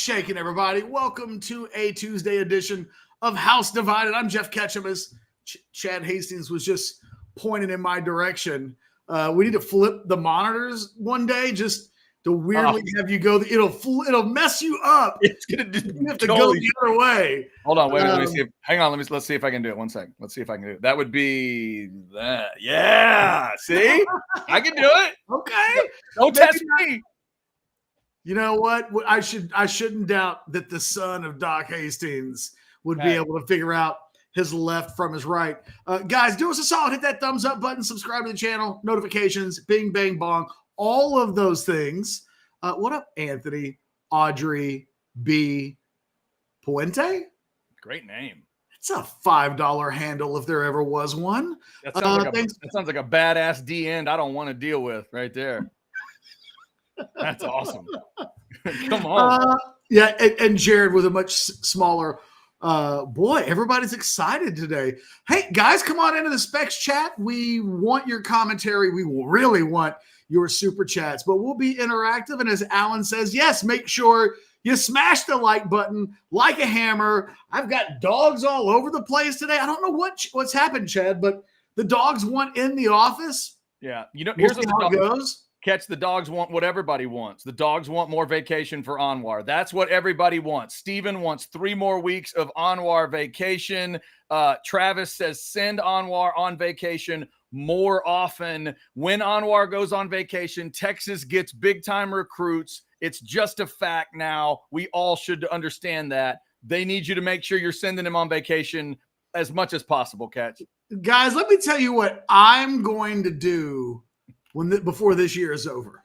shaking, everybody? Welcome to a Tuesday edition of House Divided. I'm Jeff Ketchum. As Chad Hastings was just pointing in my direction. We need to flip the monitors one day just to weirdly have you go. It'll mess you up. It's gonna you have to go the other way. Hold on, wait. Let me see. Hang on. Let's see if I can do it. 1 second. Let's see if I can do it. That would be that. Yeah. See, I can do it. Okay. Don't test me. You know what? I shouldn't doubt that the son of Doc Hastings would be able to figure out his left from his right. Guys, do us a solid. Hit that thumbs up button. Subscribe to the channel. Notifications. Bing, bang, bong. All of those things. What up, Anthony, Audrey, B, Puente? Great name. It's a $5 handle if there ever was one. That sounds like a badass D end I don't want to deal with right there. That's awesome. Come on. And Jared with a much smaller boy. Everybody's excited today. Hey, guys, come on into the Specs chat. We want your commentary. We will really want your super chats, but we'll be interactive. And as Alan says, yes, make sure you smash the like button like a hammer. I've got dogs all over the place today. I don't know what's happened, Chad, but the dogs want in the office. Yeah. Here's how it goes. Catch, the dogs want what everybody wants. The dogs want more vacation for Anwar. That's what everybody wants. Steven wants 3 more weeks of Anwar vacation. Travis says send Anwar on vacation more often. When Anwar goes on vacation, Texas gets big-time recruits. It's just a fact now. We all should understand that. They need you to make sure you're sending him on vacation as much as possible, Catch. Guys, let me tell you what I'm going to do before this year is over.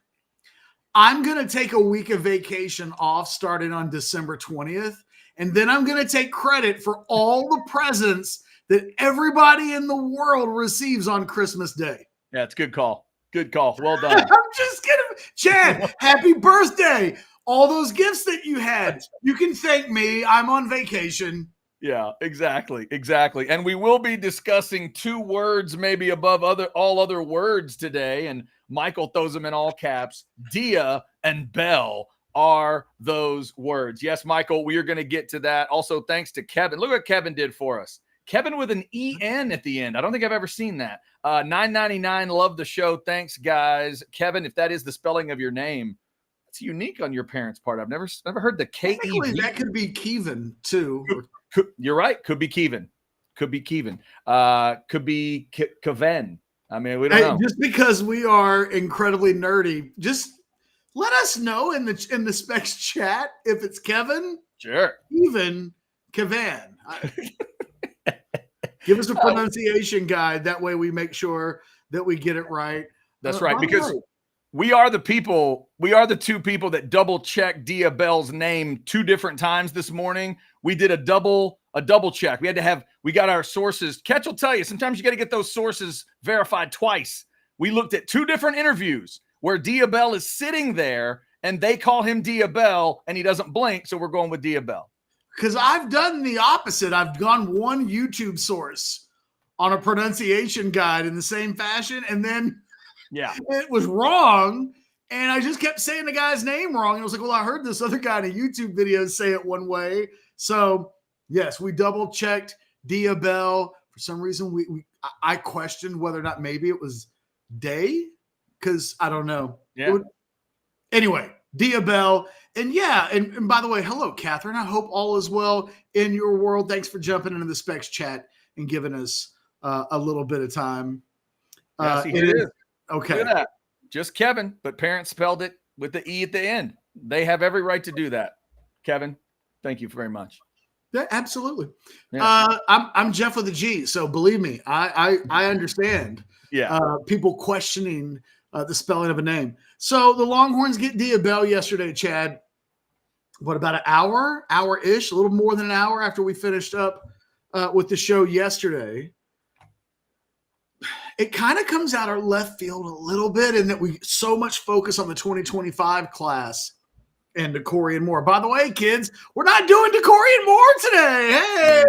I'm going to take a week of vacation off starting on December 20th. And then I'm going to take credit for all the presents that everybody in the world receives on Christmas Day. Yeah, it's a good call. Good call. Well done. I'm just kidding. Chad, happy birthday. All those gifts that you had. You can thank me. I'm on vacation. Yeah, exactly. And we will be discussing 2 words maybe above all other words today, and Michael throws them in all caps. Dia and Bell are those words. Yes, Michael, we are going to get to that. Also, thanks to Kevin. Look what Kevin did for us. Kevin with an EN at the end. I don't think I've ever seen that. $9.99. Love the show. Thanks, guys. Kevin, if that is the spelling of your name, it's unique on your parents' part. I've never heard the K-E-V. That could be Kevin, too. You're right. Could be Kevin. Could be Kevin. Could be Kevin. I mean, we don't know. Just because we are incredibly nerdy, just let us know in the Specs chat if it's Kevin. Sure. Even Kevin. Give us a pronunciation guide. That way we make sure that we get it right. That's right. Because we are the 2 people that double checked Dia Bell's name 2 different times this morning. We did a double check. We got our sources. Ketch will tell you, sometimes you got to get those sources verified twice. We looked at 2 different interviews where Dia Bell is sitting there and they call him Dia Bell and he doesn't blink. So we're going with Dia Bell. Because I've done the opposite. I've gone one YouTube source on a pronunciation guide in the same fashion. And then it was wrong. And I just kept saying the guy's name wrong. And I was like, well, I heard this other guy in a YouTube video say it one way. So, yes, we double checked Dia Bell. For some reason, I questioned whether or not maybe it was Day, because I don't know. Yeah. Anyway, Dia Bell. And and by the way, hello, Catherine. I hope all is well in your world. Thanks for jumping into the Specs chat and giving us a little bit of time. It is. Okay. Look at that. Just Kevin, but parents spelled it with the E at the end. They have every right to do that. Kevin, thank you very much. Yeah, absolutely. Yeah. I'm Jeff with a G, so believe me, I understand. People questioning the spelling of a name. So the Longhorns get Dia Bell yesterday, Chad. What, about an hour-ish, a little more than an hour after we finished up with the show yesterday. It kind of comes out our left field a little bit in that we so much focus on the 2025 class and DeCorey and Moore. By the way, kids, we're not doing DeCorey and Moore today. Hey,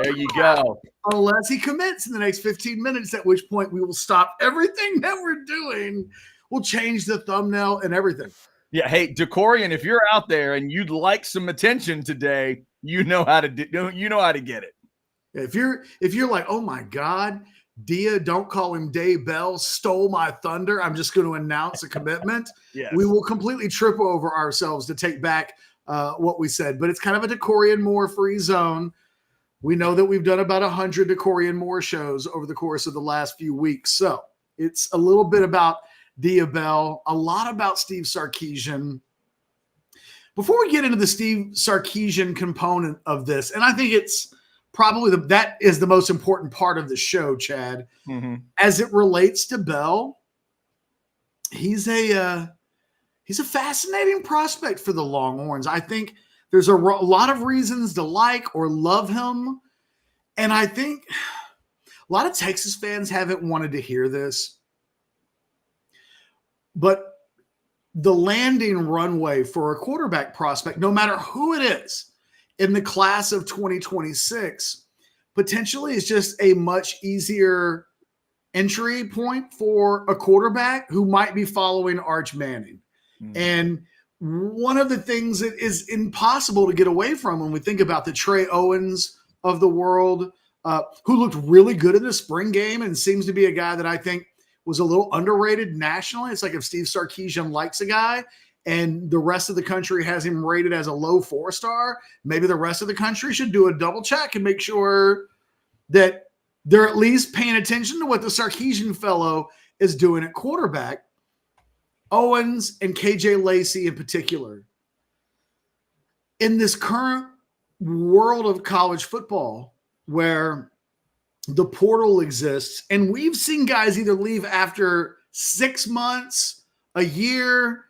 there you go. Unless he commits in the next 15 minutes, at which point we will stop everything that we're doing. We'll change the thumbnail and everything. Yeah. Hey, Decorian, if you're out there and you'd like some attention today, you know how to get it. If you're like, oh my God, Dia, don't call him Dave Bell, stole my thunder, I'm just going to announce a commitment. Yes. We will completely trip over ourselves to take back what we said. But it's kind of a Decorian Moore free zone. We know that we've done about 100 Decorian Moore shows over the course of the last few weeks. So it's a little bit about Dia Bell, a lot about Steve Sarkeesian. Before we get into the Steve Sarkeesian component of this, and I think it's probably that is the most important part of the show, Chad, as it relates to Bell. He's a fascinating prospect for the Longhorns. I think there's a lot of reasons to like or love him, and I think a lot of Texas fans haven't wanted to hear this, but the landing runway for a quarterback prospect, no matter who it is in the class of 2026, potentially is just a much easier entry point for a quarterback who might be following Arch Manning. And one of the things that is impossible to get away from when we think about the Trey Owens of the world, who looked really good in the spring game and seems to be a guy that I think was a little underrated nationally. It's like if Steve Sarkeesian likes a guy and the rest of the country has him rated as a low 4-star, maybe the rest of the country should do a double check and make sure that they're at least paying attention to what the Sarkeesian fellow is doing at quarterback. Owens and KJ Lacey in particular. In this current world of college football where the portal exists, and we've seen guys either leave after 6 months, a year.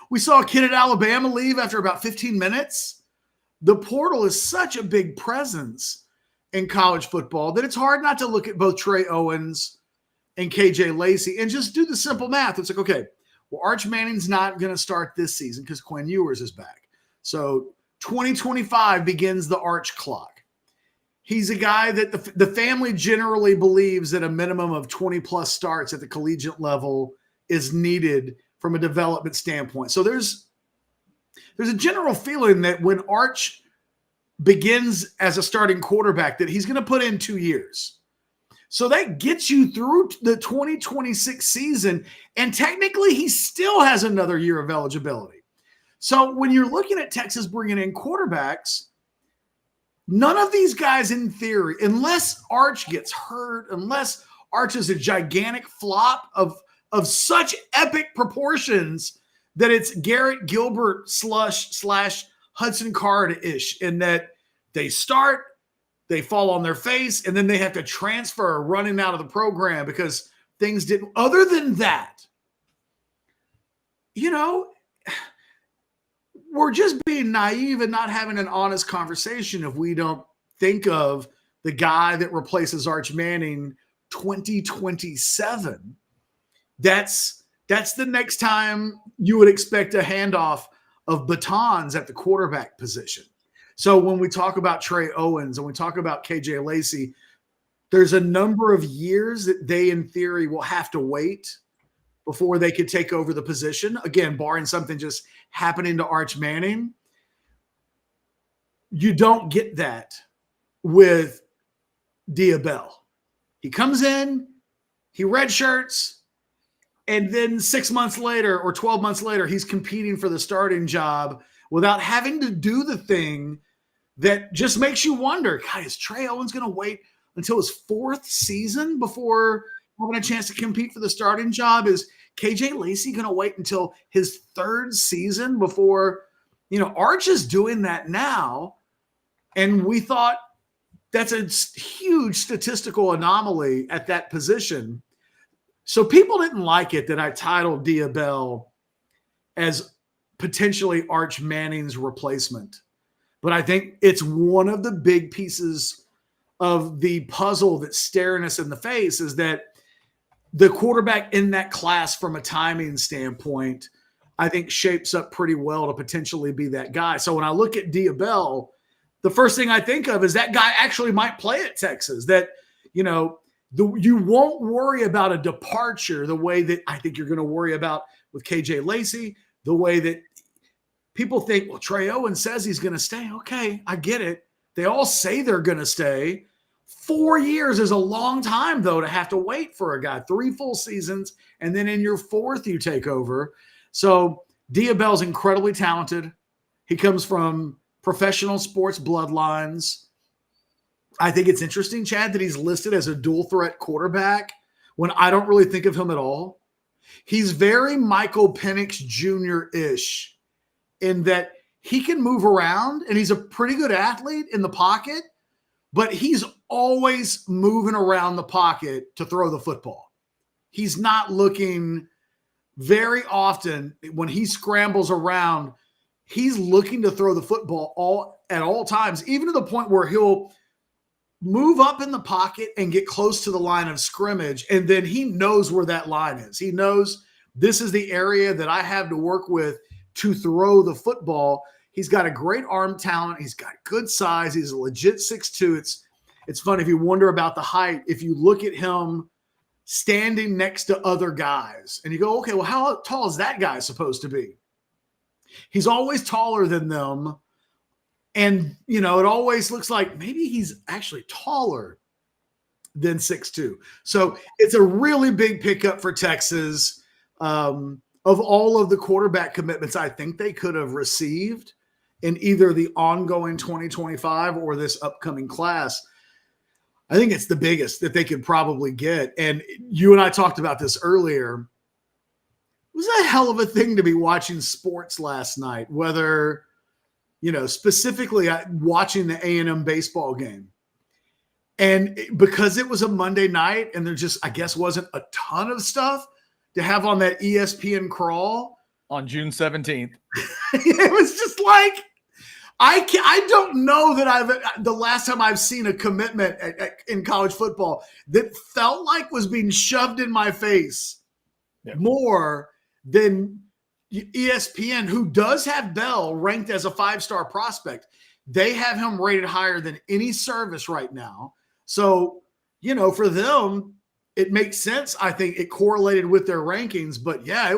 We saw a kid at Alabama leave after about 15 minutes. The portal is such a big presence in college football that it's hard not to look at both Trey Owens and KJ Lacey and just do the simple math. It's like, okay, well, Arch Manning's not going to start this season because Quinn Ewers is back. So 2025 begins the Arch clock. He's a guy that the family generally believes that a minimum of 20-plus starts at the collegiate level is needed from a development standpoint. So there's a general feeling that when Arch begins as a starting quarterback that he's going to put in 2 years. So that gets you through the 2026 season, and technically he still has another year of eligibility. So when you're looking at Texas bringing in quarterbacks, none of these guys in theory, unless Arch gets hurt, unless Arch is a gigantic flop of such epic proportions that it's Garrett Gilbert slash Hudson Card-ish, in that they start, they fall on their face, and then they have to transfer running out of the program because things didn't. Other than that, we're just being naive and not having an honest conversation if we don't think of the guy that replaces Arch Manning 2027. That's the next time you would expect a handoff of batons at the quarterback position. So when we talk about Trey Owens and we talk about KJ Lacey, there's a number of years that they, in theory, will have to wait before they could take over the position. Again, barring something just happening to Arch Manning. You don't get that with Dia Bell. He comes in, he redshirts, and then 6 months later or 12 months later, he's competing for the starting job without having to do the thing that just makes you wonder, God, is Trey Owens going to wait until his 4th season before having a chance to compete for the starting job? Is KJ Lacey going to wait until his 3rd season before, Arch is doing that now. And we thought that's a huge statistical anomaly at that position. So people didn't like it that I titled Dia Bell as potentially Arch Manning's replacement. But I think it's one of the big pieces of the puzzle that's staring us in the face, is that the quarterback in that class from a timing standpoint, I think shapes up pretty well to potentially be that guy. So when I look at Dia Bell, the first thing I think of is that guy actually might play at Texas, that, you won't worry about a departure the way that I think you're going to worry about with KJ Lacey, the way that people think, well, Trey Owens says he's going to stay. Okay, I get it. They all say they're going to stay. 4 years is a long time, though, to have to wait for a guy. 3 full seasons, and then in your 4th, you take over. So Dia Bell's incredibly talented. He comes from professional sports bloodlines. I think it's interesting, Chad, that he's listed as a dual threat quarterback when I don't really think of him at all. He's very Michael Penix Jr.-ish in that he can move around, and he's a pretty good athlete in the pocket, but he's always moving around the pocket to throw the football. He's not looking very often when he scrambles around. He's looking to throw the football at all times, even to the point where he'll move up in the pocket and get close to the line of scrimmage, and then he knows where that line is. He knows this is the area that I have to work with to throw the football. He's got a great arm talent. He's got good size. He's a legit 6'2". It's fun if you wonder about the height. If you look at him standing next to other guys and you go, okay, well, how tall is that guy supposed to be? He's always taller than them. And, you know, it always looks like maybe he's actually taller than 6'2". So it's a really big pickup for Texas. Of all of the quarterback commitments I think they could have received in either the ongoing 2025 or this upcoming class, I think it's the biggest that they could probably get. And you and I talked about this earlier. It was a hell of a thing to be watching sports last night, whether, you know, specifically watching the A&M baseball game. And because it was a Monday night and there just, I guess, wasn't a ton of stuff to have on that ESPN crawl. On June 17th. It was just like, I don't know that the last time I've seen a commitment in college football that felt like was being shoved in my face more than ESPN, who does have Bell ranked as a 5-star prospect. They have him rated higher than any service right now. So, you know, for them, it makes sense. I think it correlated with their rankings, but yeah,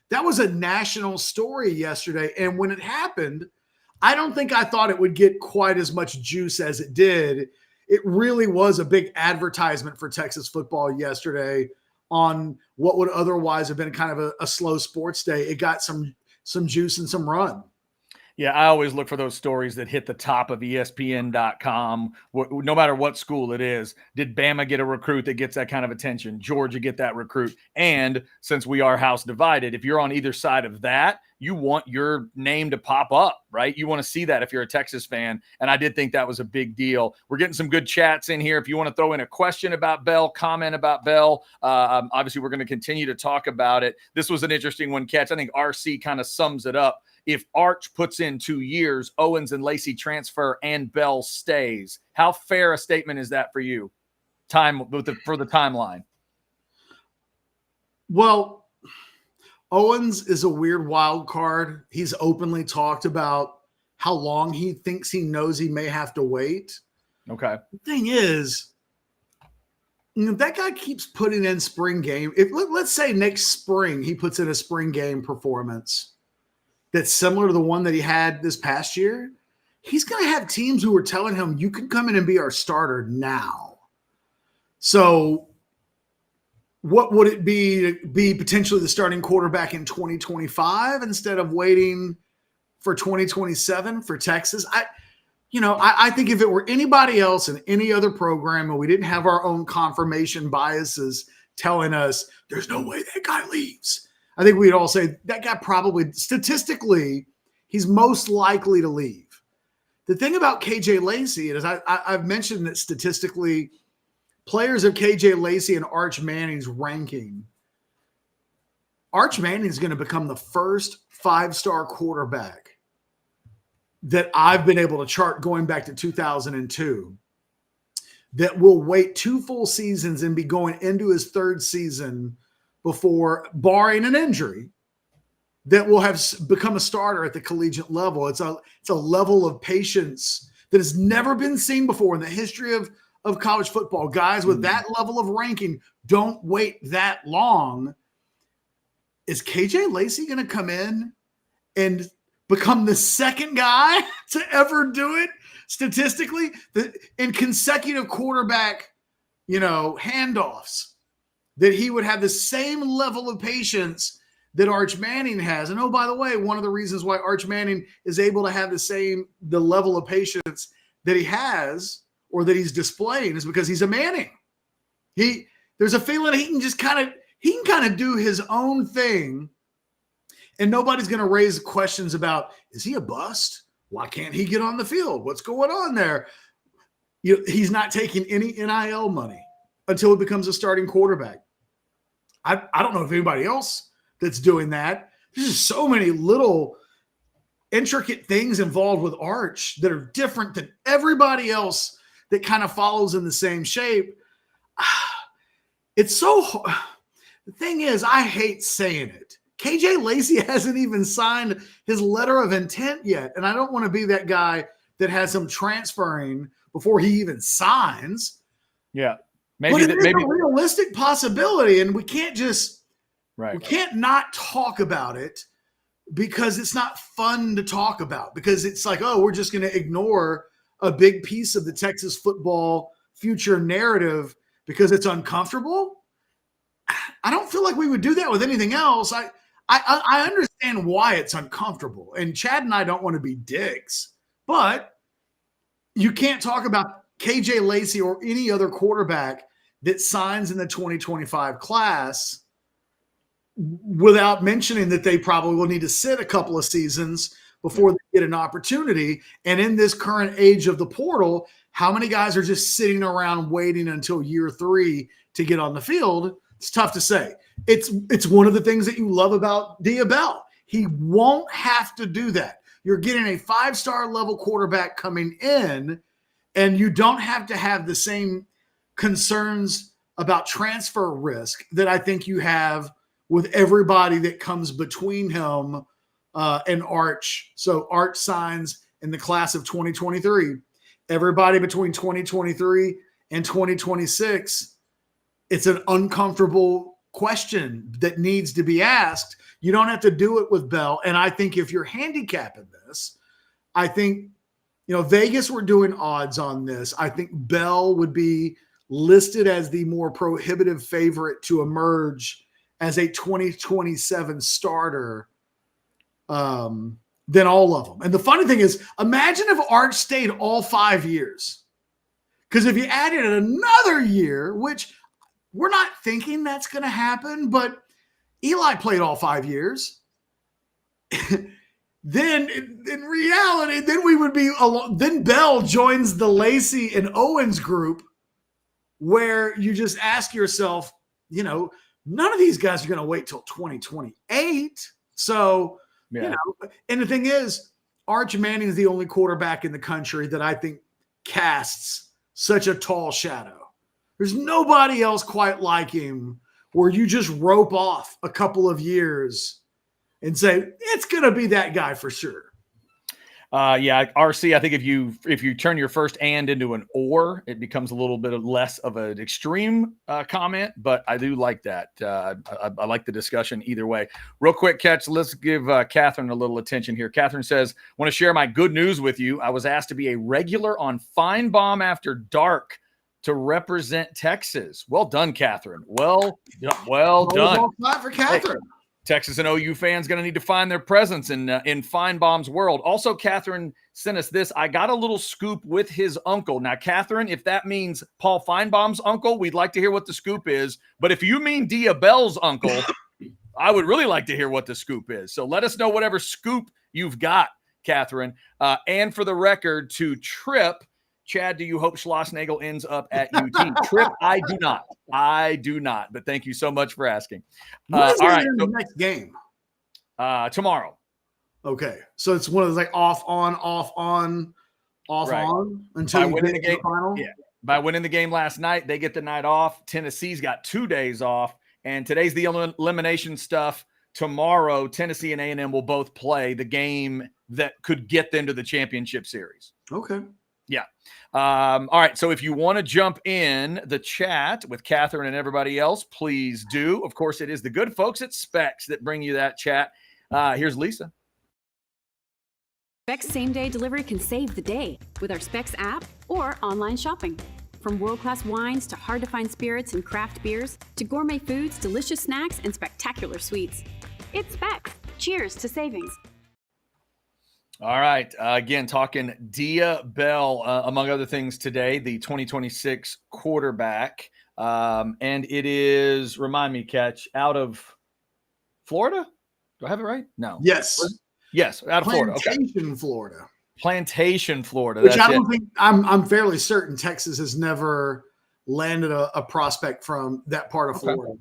that was a national story yesterday. And when it happened, I don't think I thought it would get quite as much juice as it did. It really was a big advertisement for Texas football yesterday on what would otherwise have been kind of a slow sports day. It got some juice and some run. Yeah, I always look for those stories that hit the top of ESPN.com, no matter what school it is. Did Bama get a recruit that gets that kind of attention? Georgia get that recruit? And since we are house divided, if you're on either side of that, you want your name to pop up, right? You want to see that if you're a Texas fan. And I did think that was a big deal. We're getting some good chats in here. If you want to throw in a question about Bell, comment about Bell, obviously we're going to continue to talk about it. This was an interesting one, Catch. I think RC kind of sums it up. If Arch puts in 2 years, Owens and Lacey transfer and Bell stays. How fair a statement is that for you? For the timeline. Well, Owens is a weird wild card. He's openly talked about how long he thinks he knows he may have to wait. Okay. The thing is, you know, that guy keeps putting in spring game. Let's say next spring he puts in a spring game performance that's similar to the one that he had this past year, he's going to have teams who are telling him, you can come in and be our starter now. So what would it be to be potentially the starting quarterback in 2025 instead of waiting for 2027 for Texas? I think if it were anybody else in any other program and we didn't have our own confirmation biases telling us there's no way that guy leaves, I think we'd all say that guy probably, statistically, he's most likely to leave. The thing about KJ Lacey is I've mentioned that statistically, players of KJ Lacey and Arch Manning's ranking, Arch Manning is going to become the first 5-star quarterback that I've been able to chart going back to 2002 that will wait 2 full seasons and be going into his 3rd season before, barring an injury, that will have become a starter at the collegiate level. It's a level of patience that has never been seen before in the history of college football. Guys with that level of ranking don't wait that long. Is KJ Lacey going to come in and become the second guy to ever do it statistically in consecutive quarterback, handoffs, that he would have the same level of patience that Arch Manning has. And oh, by the way, one of the reasons why Arch Manning is able to have the level of patience that he has, or that he's displaying, is because he's a Manning. There's a feeling he can kind of do his own thing, and nobody's going to raise questions about, is he a bust? Why can't he get on the field? What's going on there? He's not taking any NIL money until he becomes a starting quarterback. I don't know if anybody else that's doing that. There's just so many little intricate things involved with Arch that are different than everybody else that kind of follows in the same shape. It's so hard. The thing is, I hate saying it. KJ Lacey hasn't even signed his letter of intent yet. And I don't want to be that guy that has him transferring before he even signs. Yeah. Maybe a realistic possibility. And we can't we can't not talk about it, because it's not fun to talk about, because it's like, oh, we're just going to ignore a big piece of the Texas football future narrative because it's uncomfortable. I don't feel like we would do that with anything else. I understand why it's uncomfortable, and Chad and I don't want to be dicks, but you can't talk about KJ Lacey or any other quarterback that signs in the 2025 class without mentioning that they probably will need to sit a couple of seasons before they get an opportunity. And in this current age of the portal, how many guys are just sitting around waiting until year 3 to get on the field? It's tough to say. It's one of the things that you love about Dia Bell. He won't have to do that. You're getting a 5-star level quarterback coming in, and you don't have to have the same concerns about transfer risk that I think you have with everybody that comes between him and Arch. So Arch signs in the class of 2023. Everybody between 2023 and 2026, it's an uncomfortable question that needs to be asked. You don't have to do it with Bell. And I think if you're handicapping this, I think, Vegas were doing odds on this. I think Bell would be listed as the more prohibitive favorite to emerge as a 2027 starter than all of them. And the funny thing is, imagine if Arch stayed all 5 years. Because if you added another year, which we're not thinking that's going to happen, but Eli played all 5 years. Then in reality, then we would be alone. Then Bell joins the Lacey and Owens group, where you just ask yourself, none of these guys are going to wait till 2028. So, and the thing is, Arch Manning is the only quarterback in the country that I think casts such a tall shadow. There's nobody else quite like him, where you just rope off a couple of years and say, it's going to be that guy for sure. RC, I think if you turn your first and into an or, it becomes a little bit less of an extreme comment, but I do like that. I like the discussion either way. Real quick catch. Let's give Catherine a little attention here. Catherine says, want to share my good news with you. I was asked to be a regular on Feinbaum After Dark to represent Texas. Well done, Catherine. Well done. For Catherine. Hey, Texas and OU fans going to need to find their presence in Feinbaum's world. Also, Catherine sent us this. I got a little scoop with his uncle. Now, Catherine, if that means Paul Feinbaum's uncle, we'd like to hear what the scoop is. But if you mean Dia Bell's uncle, I would really like to hear what the scoop is. So let us know whatever scoop you've got, Catherine. And for the record, to Trip, Chad, do you hope Schlossnagel ends up at UT? Trip, I do not. But thank you so much for asking. All right. The next game? Tomorrow. Okay. So it's one of those like off, on until by winning the game. Final? Yeah. By winning the game last night, they get the night off. Tennessee's got 2 days off. And today's the elimination stuff. Tomorrow, Tennessee and A&M will both play the game that could get them to the championship series. Okay. Yeah. All right. So if you want to jump in the chat with Catherine and everybody else, please do. Of course, it is the good folks at Specs that bring you that chat. Here's Lisa. Specs same-day delivery can save the day with our Specs app or online shopping. From world-class wines to hard-to-find spirits and craft beers to gourmet foods, delicious snacks, and spectacular sweets. It's Specs. Cheers to savings. All right. Again, talking Dia Bell, among other things today, the 2026 quarterback. And it is, remind me, Catch, out of Florida? Do I have it right? No. Yes. Yes, out of Florida. Okay. Plantation, Florida. Plantation, Florida. Which I don't think, I'm fairly certain Texas has never landed a prospect from that part of Florida.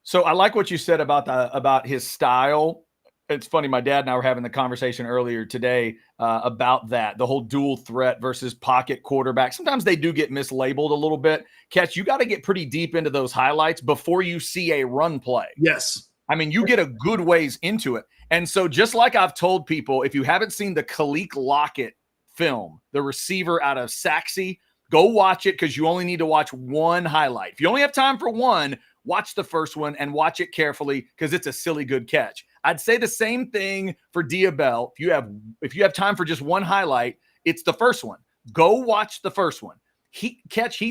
So I like what you said about his style. It's funny. My dad and I were having the conversation earlier today about that, the whole dual threat versus pocket quarterback. Sometimes they do get mislabeled a little bit. Catch, you got to get pretty deep into those highlights before you see a run play. Yes. I mean, you get a good ways into it. And so just like I've told people, if you haven't seen the Khalil Lockett film, the receiver out of Saxe, go watch it because you only need to watch one highlight. If you only have time for one, watch the first one and watch it carefully because it's a silly good catch. I'd say the same thing for Dia Bell. If you have time for just one highlight, it's the first one. Go watch the first one. He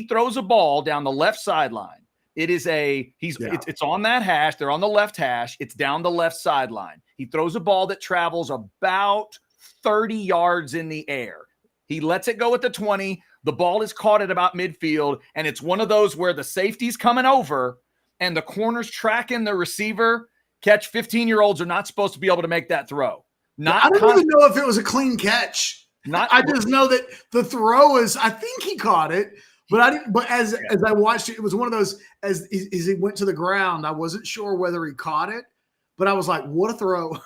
throws a ball down the left sideline. It's on that hash. They're on the left hash. It's down the left sideline. He throws a ball that travels about 30 yards in the air. He lets it go at the 20. The ball is caught at about midfield, and it's one of those where the safety's coming over and the corner's tracking the receiver. Catch, 15-year-olds are not supposed to be able to make that throw. I don't even know if it was a clean catch. I just know that the throw is, I think he caught it. But as I watched it, it was one of those, as he went to the ground, I wasn't sure whether he caught it, but I was like, what a throw.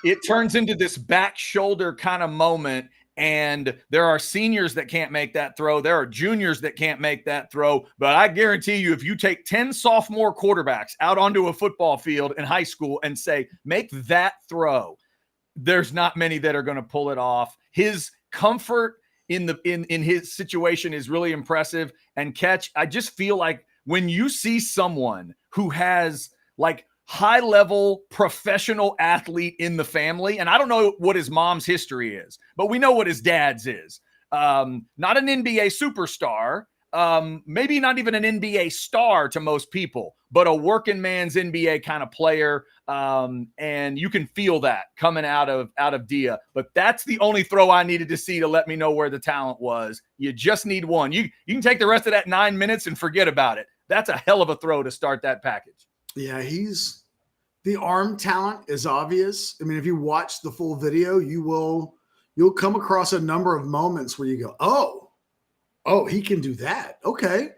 It turns into this back shoulder kind of moment, and there are seniors that can't make that throw. There are juniors that can't make that throw, but I guarantee you, if you take 10 sophomore quarterbacks out onto a football field in high school and say, make that throw, there's not many that are going to pull it off. His comfort in his situation is really impressive. And Catch, I just feel like when you see someone who has like high level professional athlete in the family, and I don't know what his mom's history is, but we know what his dad's is. Not an NBA superstar, maybe not even an NBA star to most people, but a working man's NBA kind of player. And you can feel that coming out of Dia. But that's the only throw I needed to see to let me know where the talent was. You just need one. You can take the rest of that 9 minutes and forget about it. That's a hell of a throw to start that package. Yeah, the arm talent is obvious. I mean, if you watch the full video, you'll come across a number of moments where you go, oh, he can do that. Okay.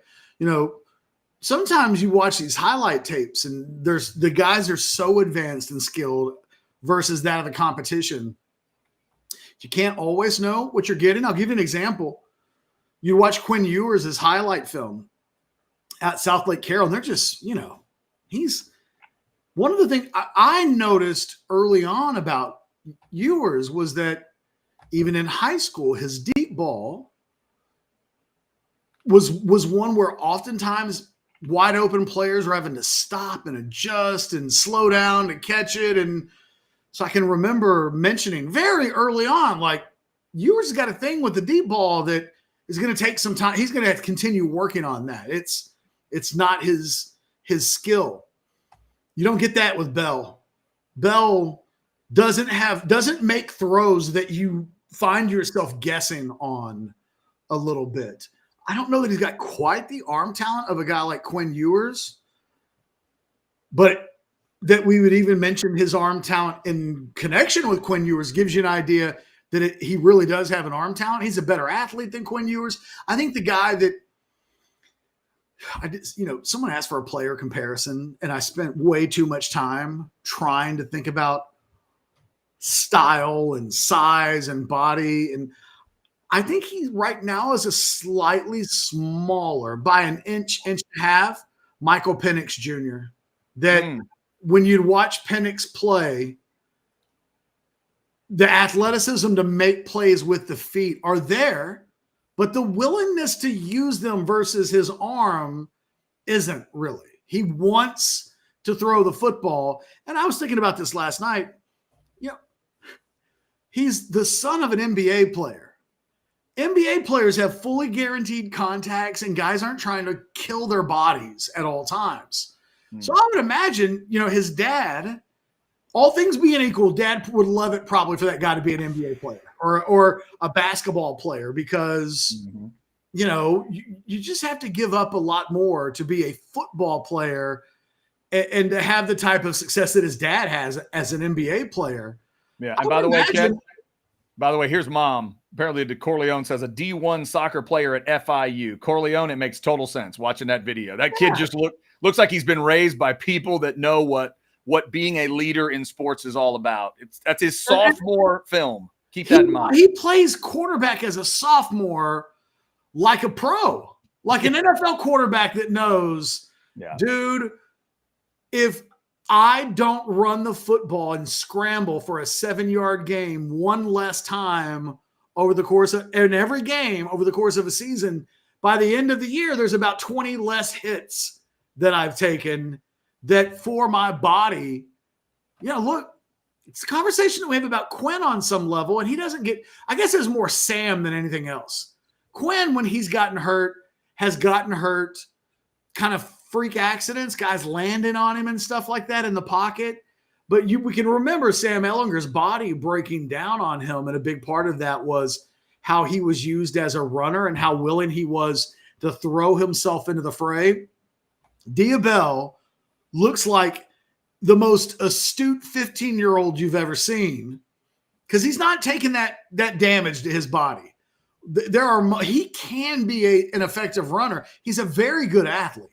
Sometimes you watch these highlight tapes and the guys are so advanced and skilled versus that of the competition. You can't always know what you're getting. I'll give you an example. You watch Quinn Ewers' highlight film at South Lake Carroll, and they're just, he's one of the things I noticed early on about Ewers was that even in high school, his deep ball was one where oftentimes wide open players were having to stop and adjust and slow down to catch it. And so I can remember mentioning very early on, like, Ewers has got a thing with the deep ball that is going to take some time. He's going to have to continue working on that. It's not his skill. You don't get that with Bell. Bell doesn't make throws that you find yourself guessing on a little bit. I don't know that he's got quite the arm talent of a guy like Quinn Ewers, but that we would even mention his arm talent in connection with Quinn Ewers gives you an idea that he really does have an arm talent. He's a better athlete than Quinn Ewers. I think the guy that someone asked for a player comparison, and I spent way too much time trying to think about style and size and body. And I think he right now is a slightly smaller, by an inch and a half, Michael Penix Jr. That when you'd watch Penix play, the athleticism to make plays with the feet are there, but the willingness to use them versus his arm isn't really. He wants to throw the football. And I was thinking about this last night. he's the son of an NBA player. NBA players have fully guaranteed contacts, and guys aren't trying to kill their bodies at all times. So I would imagine, his dad, all things being equal, dad would love it probably for that guy to be an NBA player or a basketball player because, you just have to give up a lot more to be a football player and to have the type of success that his dad has as an NBA player. Yeah. And by the way, here's mom. Apparently, Corleone says a D1 soccer player at FIU. Corleone, it makes total sense watching that video. That kid just looks like he's been raised by people that know what being a leader in sports is all about. That's his sophomore film. Keep that in mind. He plays quarterback as a sophomore like a pro, like an NFL quarterback that knows, dude, if I don't run the football and scramble for a 7-yard game one less time over the course of every game over the course of a season, by the end of the year, there's about 20 less hits that I've taken that for my body, look, it's a conversation that we have about Quinn on some level, and he doesn't get, I guess there's more Sam than anything else. Quinn, when he's has gotten hurt, kind of freak accidents, guys landing on him and stuff like that in the pocket. But we can remember Sam Ehlinger's body breaking down on him, and a big part of that was how he was used as a runner and how willing he was to throw himself into the fray. Dia Bell looks like the most astute 15-year-old you've ever seen because he's not taking that damage to his body. He can be an effective runner. He's a very good athlete.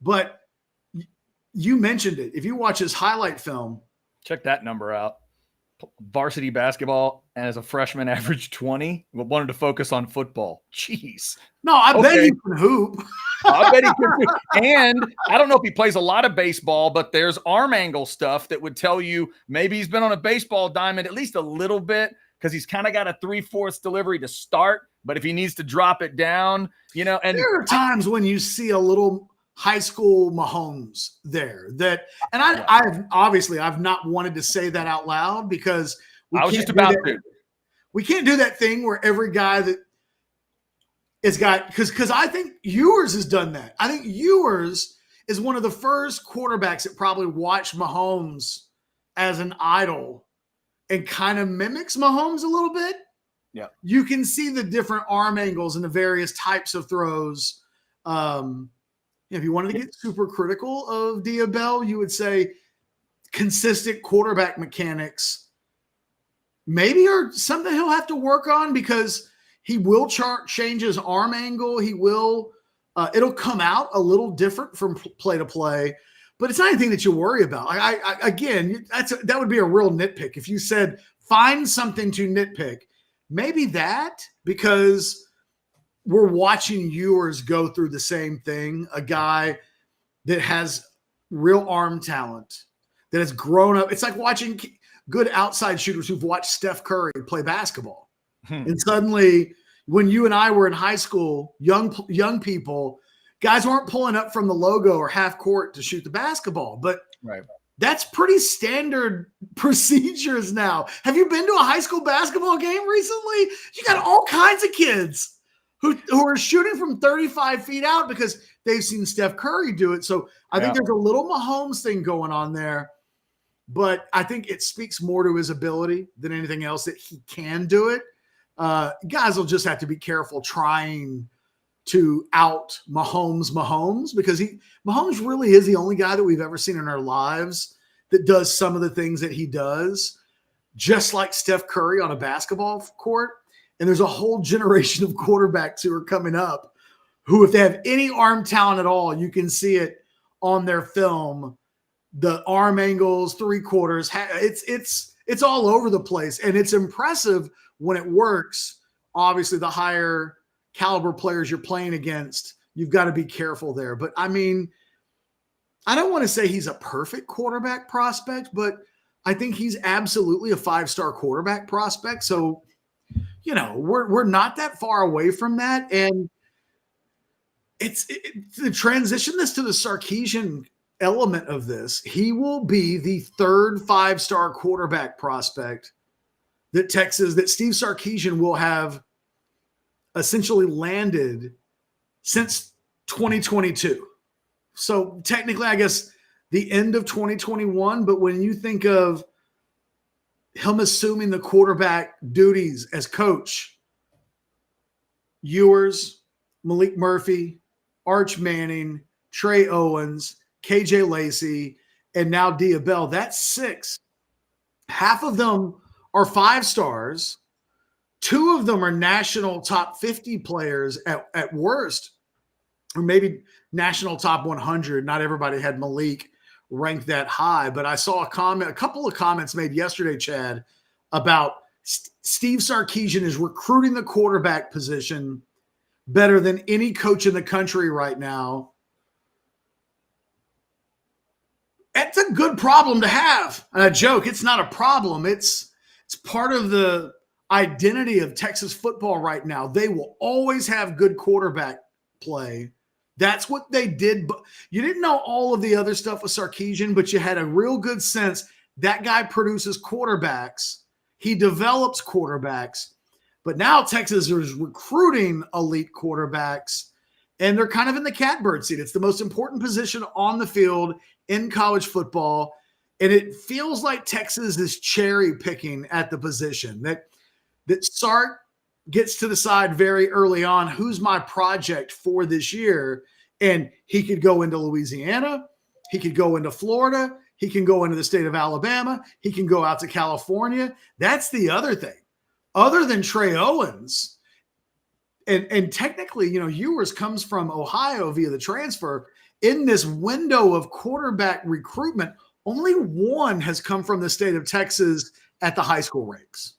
But you mentioned it. If you watch his highlight film. Check that number out. Varsity basketball, and as a freshman, averaged 20. But wanted to focus on football. Jeez. No, I bet he can hoop. I bet he can hoop. And I don't know if he plays a lot of baseball, but there's arm angle stuff that would tell you maybe he's been on a baseball diamond at least a little bit because he's kind of got a 3/4 delivery to start. But if he needs to drop it down, and there are times when you see a little high school Mahomes there I've not wanted to say that out loud because we can't do that thing where every guy that is got, because I think Ewers has done that. I think Ewers is one of the first quarterbacks that probably watched Mahomes as an idol and kind of mimics Mahomes a little bit. Yeah. You can see the different arm angles and the various types of throws. If you wanted to get super critical of Dia Bell, you would say consistent quarterback mechanics maybe are something he'll have to work on because he will change his arm angle. He will, it'll come out a little different from play to play, but it's not anything that you worry about. That would be a real nitpick. If you said, find something to nitpick, maybe that, because we're watching Ewers go through the same thing, a guy that has real arm talent, that has grown up. It's like watching good outside shooters who've watched Steph Curry play basketball. And suddenly, when you and I were in high school, young people, guys weren't pulling up from the logo or half court to shoot the basketball. But that's pretty standard procedures now. Have you been to a high school basketball game recently? You got all kinds of kids who are shooting from 35 feet out because they've seen Steph Curry do it. So I think there's a little Mahomes thing going on there, but I think it speaks more to his ability than anything else that he can do it. Guys will just have to be careful trying to out Mahomes because Mahomes really is the only guy that we've ever seen in our lives that does some of the things that he does, just like Steph Curry on a basketball court. And there's a whole generation of quarterbacks who are coming up who, if they have any arm talent at all, you can see it on their film. The arm angles, 3/4, it's all over the place. And it's impressive when it works. Obviously, the higher caliber players you're playing against, you've got to be careful there. But I mean, I don't want to say he's a perfect quarterback prospect, but I think he's absolutely a 5-star quarterback prospect. So, we're not that far away from that. And to transition this to the Sarkeesian element of this, he will be the third 5-star quarterback prospect that Steve Sarkeesian will have essentially landed since 2022. So technically, I guess the end of 2021. But when you think of him assuming the quarterback duties as coach, Ewers, Malik Murphy, Arch Manning, Trey Owens, KJ Lacey, and now Dia Bell, that's 6. Half of them are 5 stars. 2 of them are national top 50 players at worst, or maybe national top 100. Not everybody had Malik ranked that high, but I saw a couple of comments made yesterday, Chad, about Steve Sarkeesian is recruiting the quarterback position better than any coach in the country right now. It's a good problem to have. And I joke, it's not a problem. It's part of the identity of Texas football right now. They will always have good quarterback play. That's what they did. But you didn't know all of the other stuff with Sarkeesian, but you had a real good sense that guy produces quarterbacks. He develops quarterbacks. But now Texas is recruiting elite quarterbacks, and they're kind of in the catbird seat. It's the most important position on the field in college football, and it feels like Texas is cherry picking at the position. That Sark gets to decide very early on who's my project for this year, and he could go into Louisiana, he could go into Florida, he can go into the state of Alabama, he can go out to California. That's the other thing. Other than Trey Owens, and technically, Ewers comes from Ohio via the transfer. In this window of quarterback recruitment, only one has come from the state of Texas at the high school ranks.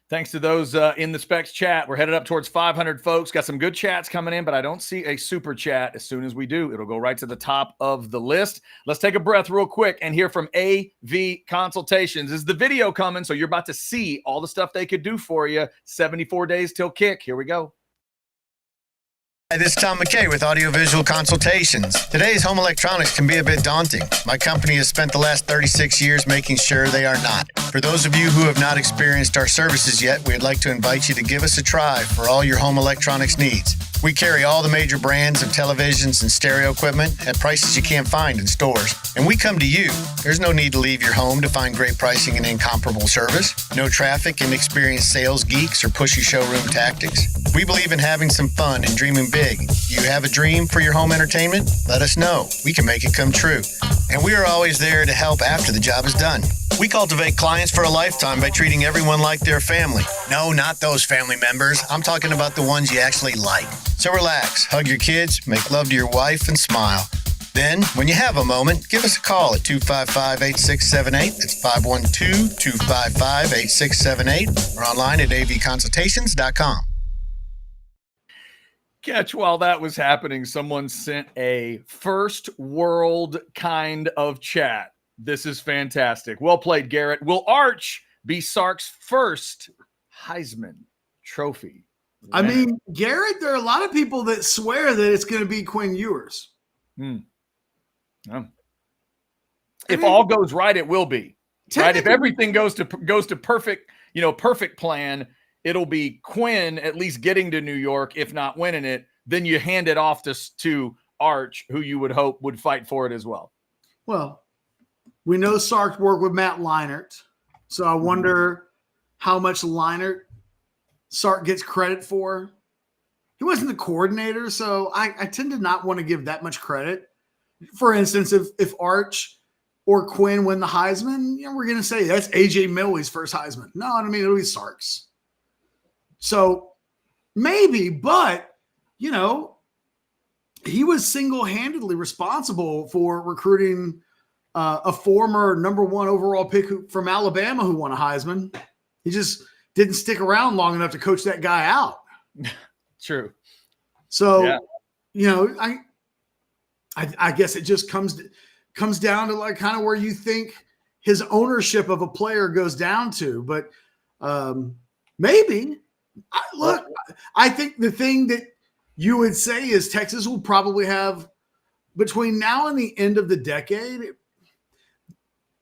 Thanks to those in the Specs chat. We're headed up towards 500 folks. Got some good chats coming in, but I don't see a super chat. As soon as we do, it'll go right to the top of the list. Let's take a breath real quick and hear from AV Consultations. Is the video coming? So you're about to see all the stuff they could do for you. 74 days till kick. Here we go. Hi, this is Tom McKay with Audiovisual Consultations. Today's home electronics can be a bit daunting. My company has spent the last 36 years making sure they are not. For those of you who have not experienced our services yet, we'd like to invite you to give us a try for all your home electronics needs. We carry all the major brands of televisions and stereo equipment at prices you can't find in stores. And we come to you. There's no need to leave your home to find great pricing and incomparable service. No traffic, inexperienced sales geeks, or pushy showroom tactics. We believe in having some fun and dreaming big. You have a dream for your home entertainment? Let us know. We can make it come true. And we are always there to help after the job is done. We cultivate clients for a lifetime by treating everyone like their family. No, not those family members. I'm talking about the ones you actually like. So relax, hug your kids, make love to your wife, and smile. Then, when you have a moment, give us a call at 255-8678. That's 512-255-8678. Or online at avconsultations.com. Catch, while that was happening, someone sent a first world kind of chat. This is fantastic. Well played, Garrett. Will Arch be Sark's first Heisman Trophy winner? I mean, Garrett, there are a lot of people that swear that it's going to be Quinn Ewers. If all goes right, it will be. Right? If everything goes to perfect, perfect plan, it'll be Quinn at least getting to New York, if not winning it. Then you hand it off to Arch, who you would hope would fight for it as well. Well, we know Sark worked with Matt Leinart, so I wonder how much Leinart Sark gets credit for. He wasn't the coordinator, so I tend to not want to give that much credit. For instance, if Arch or Quinn win the Heisman, we're going to say that's A.J. Milley's first Heisman. No, I mean, it'll be Sark's. So maybe, but, he was single-handedly responsible for recruiting a former number 1 overall pick from Alabama who won a Heisman. He just didn't stick around long enough to coach that guy out. True. So, I guess it just comes down to like kind of where you think his ownership of a player goes down to. But maybe. I think the thing that you would say is Texas will probably have, between now and the end of the decade,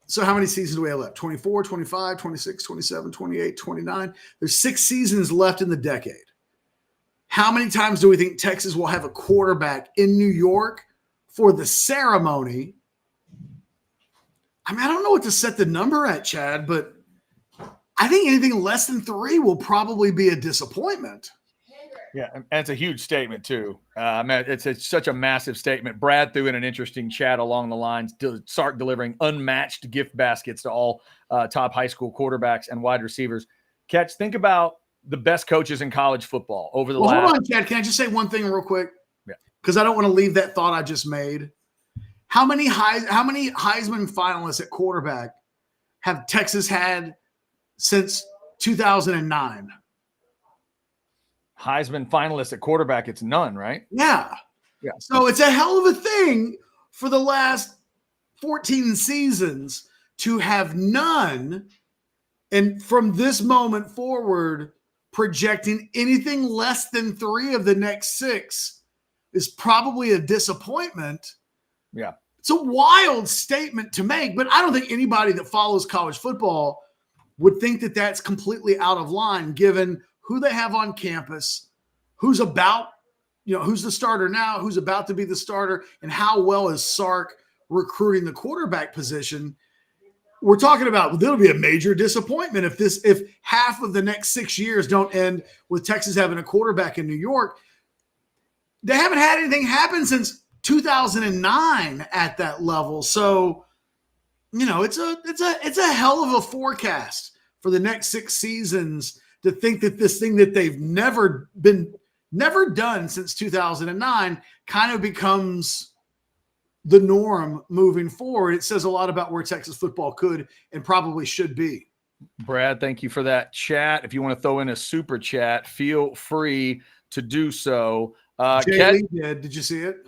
So how many seasons do we have left? 24, 25, 26, 27, 28, 29. There's 6 seasons left in the decade. How many times do we think Texas will have a quarterback in New York for the ceremony? I mean, I don't know what to set the number at, Chad, but I think anything less than 3 will probably be a disappointment. Yeah, and it's a huge statement too. It's such a massive statement. Brad threw in an interesting chat along the lines, Sark delivering unmatched gift baskets to all top high school quarterbacks and wide receivers. Catch, think about the best coaches in college football over the last. Hold on, Chad. Can I just say one thing real quick? Yeah. Because I don't want to leave that thought I just made. How many Heisman finalists at quarterback have Texas had since 2009? Heisman finalists at quarterback, it's none, right? Yeah. Yeah. So it's a hell of a thing for the last 14 seasons to have none. And from this moment forward, projecting anything less than 3 of the next 6 is probably a disappointment. Yeah. It's a wild statement to make, but I don't think anybody that follows college football would think that that's completely out of line given who they have on campus, who's about, who's the starter now, who's about to be the starter, and how well is Sark recruiting the quarterback position. We're talking about there'll be a major disappointment if half of the next 6 years don't end with Texas having a quarterback in New York. They haven't had anything happen since 2009 at that level. So, it's a hell of a forecast for the next 6 seasons to think that this thing that they've never done since 2009 kind of becomes the norm moving forward. It says a lot about where Texas football could and probably should be. Brad, thank you for that chat. If you want to throw in a super chat, feel free to do so. Jay Lee did you see it?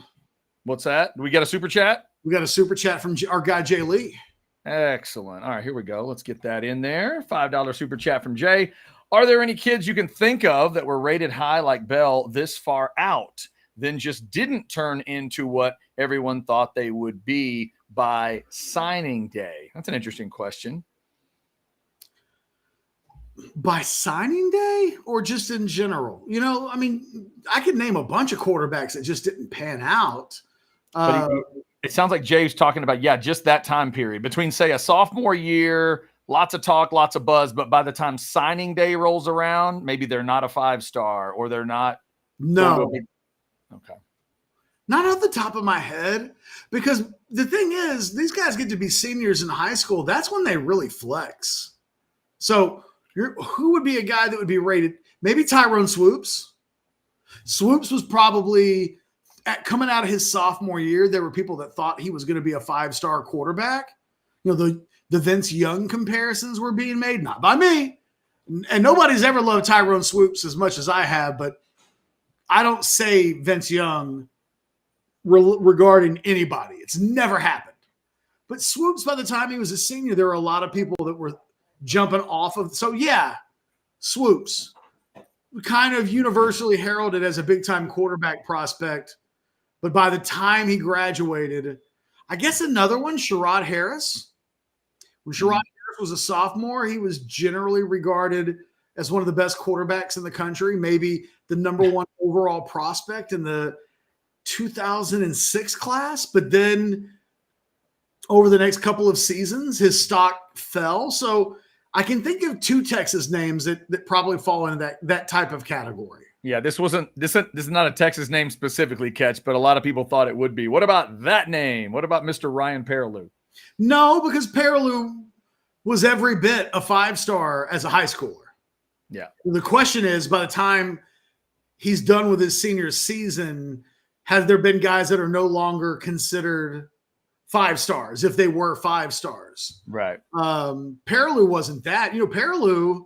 What's that? Do we get a super chat? We got a super chat from our guy, Jay Lee. Excellent. All right, here we go. Let's get that in there. $5 super chat from Jay. Are there any kids you can think of that were rated high like Bell this far out, then just didn't turn into what everyone thought they would be by signing day? That's an interesting question. By signing day or just in general? I could name a bunch of quarterbacks that just didn't pan out. It sounds like Jay's talking about, just that time period between, say, a sophomore year, lots of talk, lots of buzz, but by the time signing day rolls around, maybe they're not a 5-star or they're not. No. Okay. Not off the top of my head, because the thing is, these guys get to be seniors in high school. That's when they really flex. So who would be a guy that would be rated? Maybe Tyrone Swoops. Swoops was probably coming out of his sophomore year. There were people that thought he was going to be a 5-star quarterback. The Vince Young comparisons were being made, not by me. And nobody's ever loved Tyrone Swoops as much as I have, but I don't say Vince Young regarding anybody. It's never happened. But Swoops, by the time he was a senior, there were a lot of people that were jumping off of. So, yeah, Swoops, kind of universally heralded as a big-time quarterback prospect. But by the time he graduated, I guess another one, Sherrod Harris. When Sherrod Harris was a sophomore, he was generally regarded as one of the best quarterbacks in the country, maybe the number 1 overall prospect in the 2006 class. But then over the next couple of seasons, his stock fell. So I can think of 2 Texas names that probably fall into that type of category. Yeah, this is not a Texas name specifically, Catch, but a lot of people thought it would be. What about that name? What about Mr. Ryan Perilou? No, because Perilou was every bit a 5-star as a high schooler. Yeah. The question is, by the time he's done with his senior season, have there been guys that are no longer considered 5-stars if they were 5-stars? Right. Perilou wasn't that. Perilou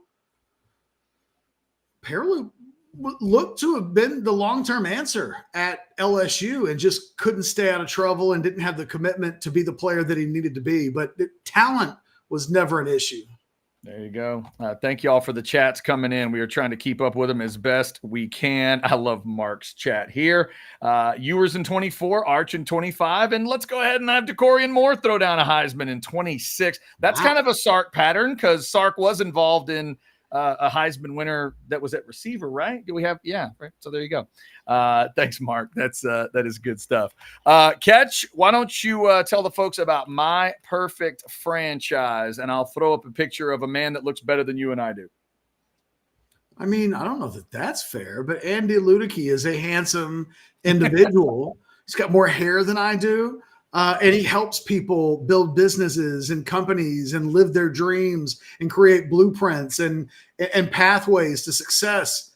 looked to have been the long-term answer at LSU and just couldn't stay out of trouble and didn't have the commitment to be the player that he needed to be. But talent was never an issue. There you go. Thank you all for the chats coming in. We are trying to keep up with them as best we can. I love Mark's chat here. Ewers in 24, Arch in 25, and let's go ahead and have Decorian Moore throw down a Heisman in 26. That's kind of a Sark pattern because Sark was involved in a Heisman winner that was at receiver, right? Do we have? Yeah, right. So there you go. Thanks, Mark. That is good stuff. Catch, why don't you tell the folks about My Perfect Franchise, and I'll throw up a picture of a man that looks better than you and I do. I mean, I don't know that that's fair, but Andy Ludicky is a handsome individual. He's got more hair than I do. And he helps people build businesses and companies and live their dreams and create blueprints and pathways to success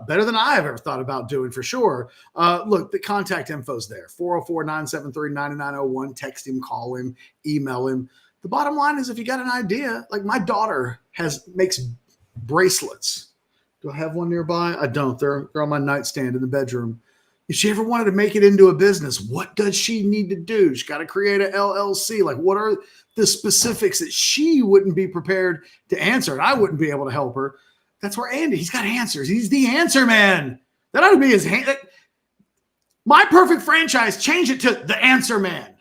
better than I've ever thought about doing, for sure. Look, the contact info's there. 404-973-9901. Text him, call him, email him. The bottom line is, if you got an idea, like my daughter makes bracelets. Do I have one nearby? I don't. They're on my nightstand in the bedroom. If she ever wanted to make it into a business, what does she need to do? She's got to create an LLC. Like, what are the specifics that she wouldn't be prepared to answer? And I wouldn't be able to help her. That's where Andy, he's got answers. He's the answer man. That ought to be his hand. My Perfect Franchise, change it to the answer man,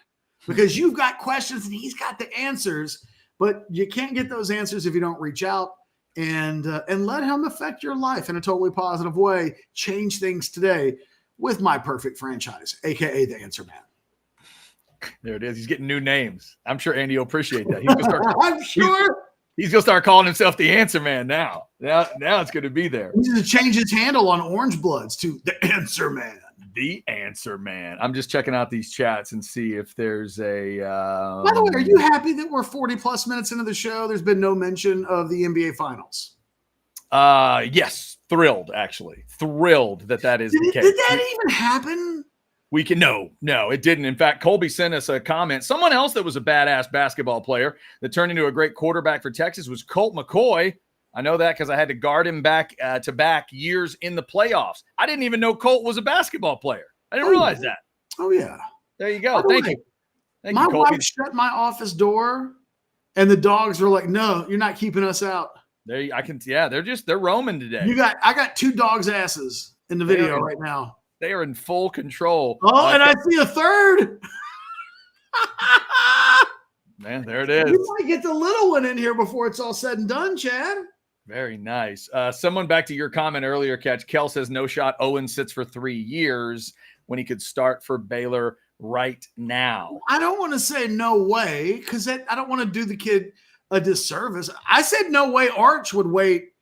because you've got questions and he's got the answers, but you can't get those answers if you don't reach out and let him affect your life in a totally positive way. Change things today with My Perfect Franchise, a.k.a. the Answer Man. There it is. He's getting new names. I'm sure Andy will appreciate that. He's going to start calling himself the Answer Man now. Now it's going to be there. He needs to change his handle on Orange Bloods to the Answer Man. The Answer Man. I'm just checking out these chats and see if there's a... By the way, are you happy that we're 40-plus minutes into the show? There's been no mention of the NBA Finals. Yes. Thrilled, actually. Thrilled that is the case. Did that even happen? No, it didn't. In fact, Colby sent us a comment. Someone else that was a badass basketball player that turned into a great quarterback for Texas was Colt McCoy. I know that because I had to guard him back to back years in the playoffs. I didn't even know Colt was a basketball player. I didn't realize that. Oh, yeah. There you go. Thank you. Thank my you, Colby. wife shut my office door, and the dogs were like, no, you're not keeping us out. They're roaming today. I got 2 dogs' asses in the video right now. They are in full control. Oh, and I see a third. Man, there it is. We might get the little one in here before it's all said and done, Chad. Very nice. Someone back to your comment earlier, Catch. Kel says no shot. Owen sits for 3 years when he could start for Baylor right now. I don't want to say no way, because I don't want to do the kid a disservice. I said no way Arch would wait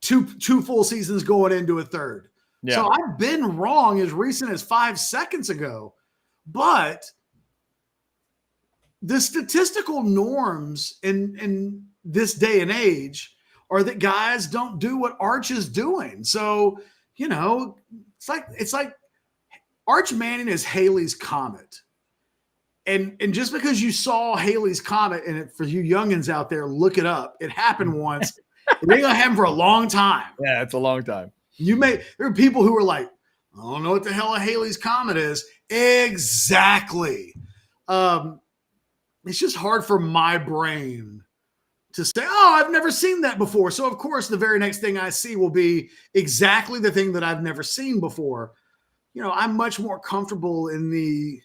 two full seasons going into a third. Yeah. So I've been wrong as recent as 5 seconds ago. But the statistical norms in this day and age are that guys don't do what Arch is doing. So, it's like Arch Manning is Halley's Comet. And just because you saw Halley's Comet, and for you youngins out there, look it up. It happened once. It ain't gonna happen for a long time. Yeah, it's a long time. There are people who are like, I don't know what the hell a Halley's Comet is. Exactly. It's just hard for my brain to say, oh, I've never seen that before. So of course, the very next thing I see will be exactly the thing that I've never seen before. I'm much more comfortable in the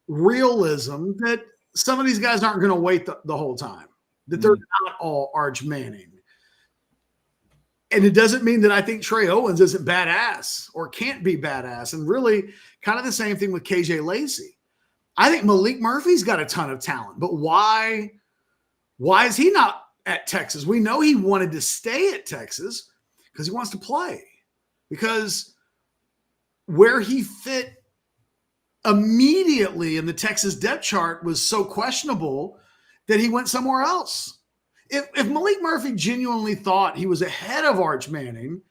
realism that some of these guys aren't going to wait the whole time, that they're not all Arch Manning. And it doesn't mean that I think Trey Owens isn't badass or can't be badass. And really kind of the same thing with KJ Lacey. I think Malik Murphy's got a ton of talent, but why is he not at Texas? We know he wanted to stay at Texas because he wants to play, because where he fit immediately in the Texas depth chart was so questionable that he went somewhere else. If Malik Murphy genuinely thought he was ahead of Arch Manning,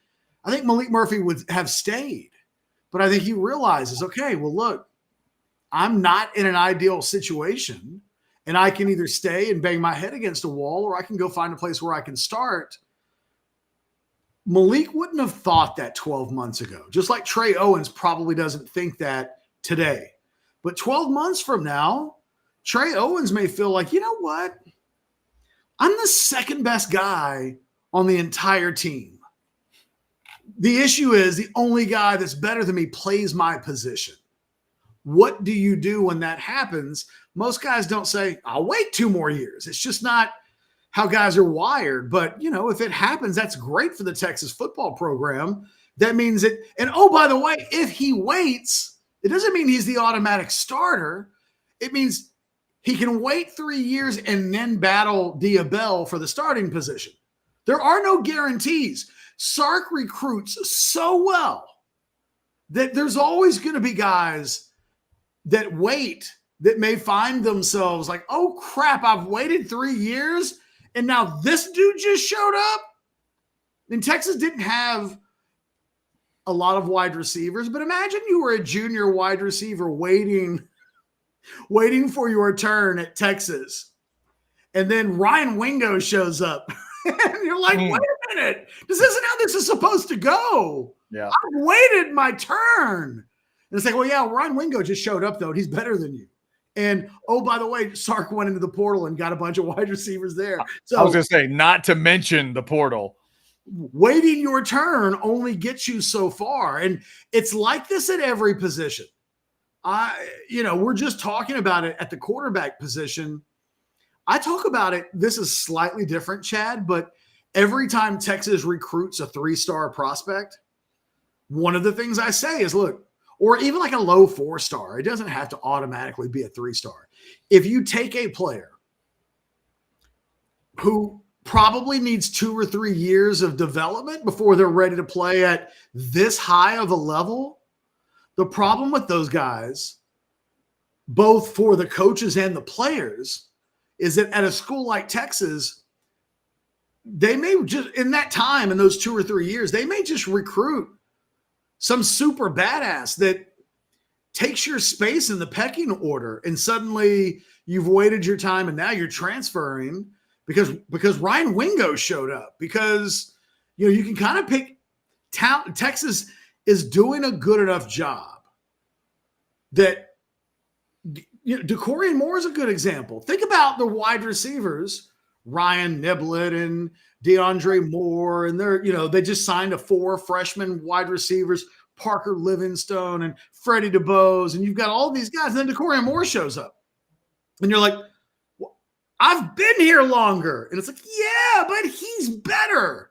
I think Malik Murphy would have stayed. But I think he realizes, okay, well, look, I'm not in an ideal situation, and I can either stay and bang my head against a wall, or I can go find a place where I can start. Malik wouldn't have thought that 12 months ago, just like Trey Owens probably doesn't think that today. But 12 months from now, Trey Owens may feel like, you know what? I'm the second best guy on the entire team. The issue is the only guy that's better than me plays my position. What do you do when that happens? Most guys don't say, I'll wait 2 more years. It's just not how guys are wired. But, if it happens, that's great for the Texas football program. That means it. And oh, by the way, if he waits, it doesn't mean he's the automatic starter. It means he can wait 3 years and then battle Bell for the starting position. There are no guarantees. Sark recruits so well that there's always going to be guys that wait, that may find themselves like, oh crap, I've waited 3 years and now this dude just showed up. And Texas didn't have a lot of wide receivers, but imagine you were a junior wide receiver waiting for your turn at Texas. And then Ryan Wingo shows up. And you're like, wait a minute. This isn't how this is supposed to go. Yeah. I've waited my turn. And it's like, well, yeah, Ryan Wingo just showed up, though. And he's better than you. And, oh, by the way, Sark went into the portal and got a bunch of wide receivers there. So I was going to say, not to mention the portal. Waiting your turn only gets you so far. And it's like this at every position. We're just talking about it at the quarterback position. I talk about it. This is slightly different, Chad, but every time Texas recruits a 3-star prospect, one of the things I say is, look, or even like a low 4-star, it doesn't have to automatically be a 3-star. If you take a player who probably needs 2 or 3 years of development before they're ready to play at this high of a level, the problem with those guys, both for the coaches and the players, is that at a school like Texas, they may just, in that time, in those 2 or 3 years, they may just recruit some super badass that takes your space in the pecking order, and suddenly you've waited your time and now you're transferring because Ryan Wingo showed up, because you can kind of pick talent. Texas is doing a good enough job that DeCorian Moore is a good example. Think about the wide receivers, Ryan Niblett and DeAndre Moore, and they just signed 4 freshman wide receivers, Parker Livingstone and Freddie DeBose, and you've got all these guys. And then DeCorian Moore shows up, and you're like, well, I've been here longer. And it's like, yeah, but he's better.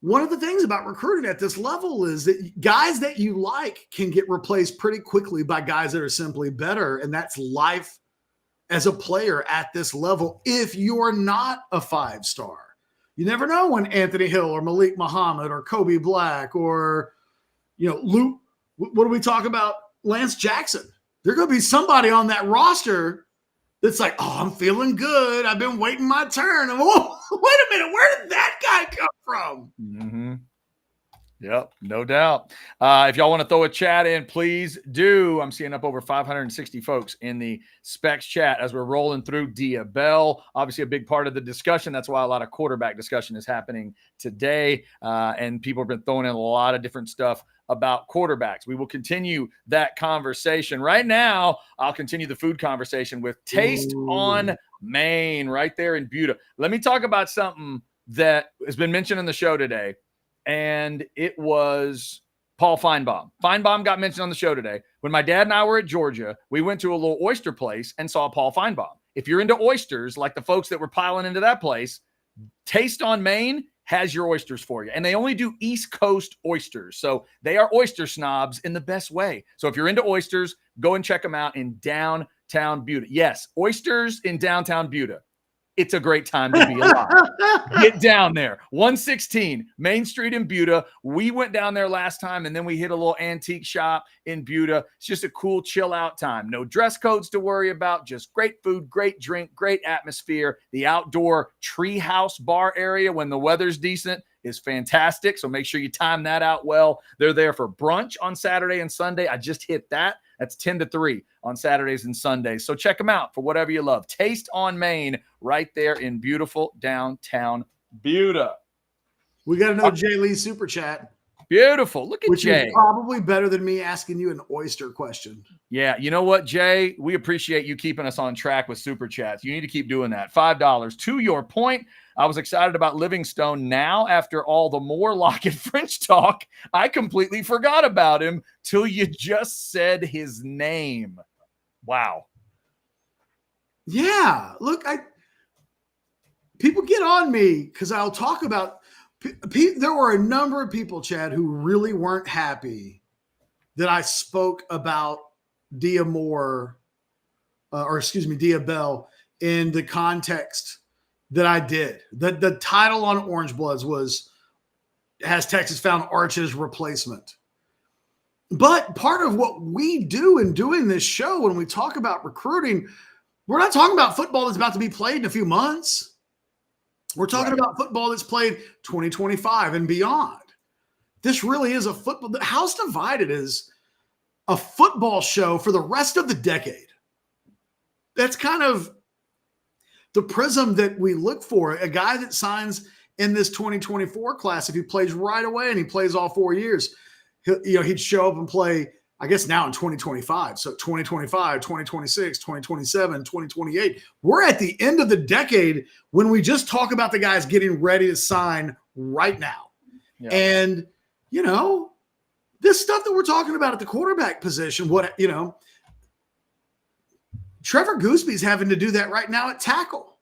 One of the things about recruiting at this level is that guys that you like can get replaced pretty quickly by guys that are simply better. And that's life as a player at this level if you're not a 5-star. You never know when Anthony Hill or Malik Muhammad or Kobe Black or, Luke, what do we talk about? Lance Jackson. There's going to be somebody on that roster that's like, oh, I'm feeling good. I've been waiting my turn. And, whoa, wait a minute. Where did that guy come from? Mm-hmm. Yep, no doubt. If y'all want to throw a chat in, please do. I'm seeing up over 560 folks in the Specs chat as we're rolling through Bell. Obviously, a big part of the discussion. That's why a lot of quarterback discussion is happening today. And people have been throwing in a lot of different stuff about quarterbacks. We will continue that conversation. Right now, I'll continue the food conversation with Taste on Main right there in Buda. Let me talk about something that has been mentioned in the show today. And it was Paul Feinbaum. Feinbaum got mentioned on the show today. When my dad and I were at Georgia, we went to a little oyster place and saw Paul Feinbaum. If you're into oysters, like the folks that were piling into that place, Taste on Main has your oysters for you. And they only do East Coast oysters. So they are oyster snobs in the best way. So if you're into oysters, go and check them out in downtown Buda. Yes, oysters in downtown Buda. It's a great time to be alive. Get down there. 116 Main Street in Buda. We went down there last time, and then we hit a little antique shop in Buda. It's just a cool chill out time. No dress codes to worry about. Just great food, great drink, great atmosphere. The outdoor treehouse bar area when the weather's decent is fantastic. So make sure you time that out well. They're there for brunch on Saturday and Sunday. I just hit that. That's 10 to 3 on Saturdays and Sundays. So check them out for whatever you love. Taste on Main right there in beautiful downtown Buda. We got to know Jay Lee's super chat. Beautiful. Look at which Jay. is probably better than me asking you an oyster question. Yeah. You know what, Jay? We appreciate you keeping us on track with Super Chats. You need to keep doing that. $5. To your point, I was excited about Livingstone. Now, after all the more Lockett French talk, I completely forgot about him till you just said his name. Wow. Yeah. Look, people get on me because I'll talk about there were a number of people, Chad, who really weren't happy that I spoke about Dia Bell in the context that I did. The title on Orange Bloods was, has Texas found Arch's replacement? But part of what we do in doing this show when we talk about recruiting, we're not talking about football that's about to be played in a few months. We're talking about football that's played 2025 and beyond. This really is a football. The House Divided is a football show for the rest of the decade. That's kind of the prism that we look for. A guy that signs in this 2024 class, if he plays right away and he plays all 4 years, he'd show up and play, I guess now in 2025. So 2025, 2026, 2027, 2028. We're at the end of the decade when we just talk about the guys getting ready to sign right now. Yeah. And, this stuff that we're talking about at the quarterback position, Trevor Gooseby's having to do that right now at tackle.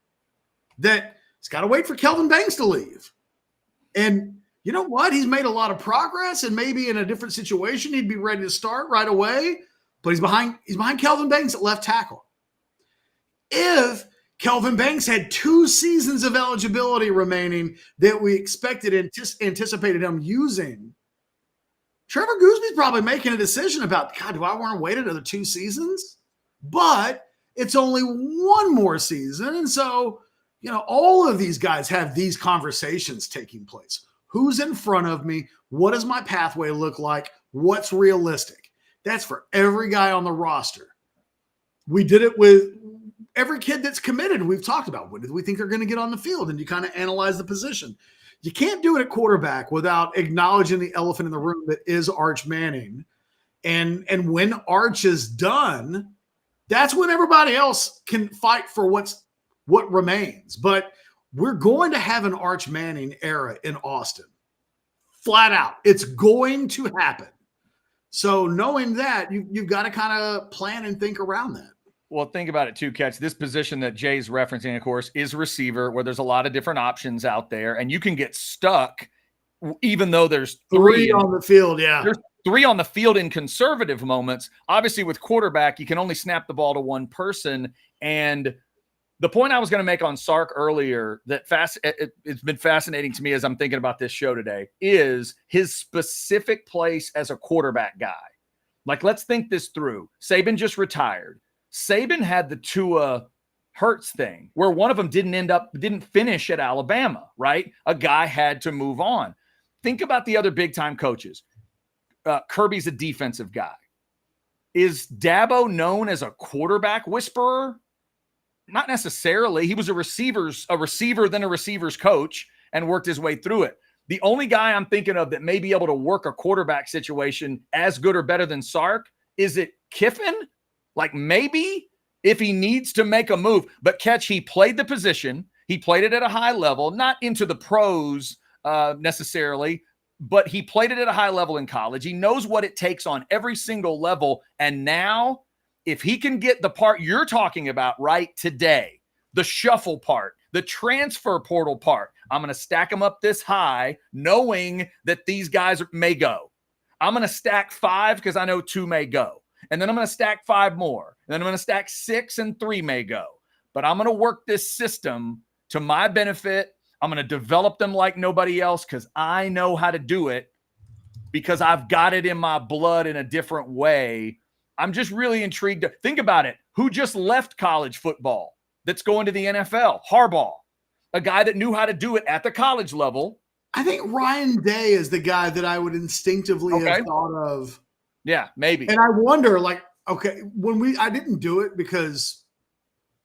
That he's got to wait for Kelvin Banks to leave. And you know what? He's made a lot of progress, and maybe in a different situation, he'd be ready to start right away. But he's behind Kelvin Banks at left tackle. If Kelvin Banks had 2 seasons of eligibility remaining that we anticipated him using, Trevor Gooseby's probably making a decision about, God, do I want to wait another 2 seasons? But it's only 1 more season. And so, all of these guys have these conversations taking place. Who's in front of me? What does my pathway look like? What's realistic? That's for every guy on the roster. We did it with every kid that's committed. We've talked about, when do we think they're going to get on the field? And you kind of analyze the position. You can't do it at quarterback without acknowledging the elephant in the room that is Arch Manning. And when Arch is done, that's when everybody else can fight for what remains. But we're going to have an Arch Manning era in Austin. Flat out. It's going to happen. So knowing that, you've got to kind of plan and think around that. Well, think about it too, Catch. This position that Jay's referencing, of course, is receiver, where there's a lot of different options out there, and you can get stuck even though there's 3 on the field. Yeah. There's 3 on the field in conservative moments. Obviously, with quarterback, you can only snap the ball to one person. And the point I was going to make on Sark earlier that it's been fascinating to me as I'm thinking about this show today is his specific place as a quarterback guy. Like, let's think this through. Saban just retired. Saban had the Tua Hurts thing where one of them didn't finish at Alabama, right? A guy had to move on. Think about the other big time coaches. Kirby's a defensive guy. Is Dabo known as a quarterback whisperer? Not necessarily. He was a receiver, then a receivers coach, and worked his way through it. The only guy I'm thinking of that may be able to work a quarterback situation as good or better than Sark, is it Kiffin? Like, maybe if he needs to make a move. But Catch, he played the position. He played it at a high level, not into the pros necessarily, but he played it at a high level in college. He knows what it takes on every single level. And now, if he can get the part you're talking about right today, the shuffle part, the transfer portal part, I'm going to stack them up this high, knowing that these guys may go. I'm going to stack 5 because I know 2 may go. And then I'm going to stack 5 more. And then I'm going to stack 6 and 3 may go. But I'm going to work this system to my benefit. I'm going to develop them like nobody else because I know how to do it because I've got it in my blood in a different way. I'm just really intrigued. Think about it. Who just left college football that's going to the NFL? Harbaugh, a guy that knew how to do it at the college level. I think Ryan Day is the guy that I would instinctively have thought of. Yeah, maybe. And I wonder, I didn't do it because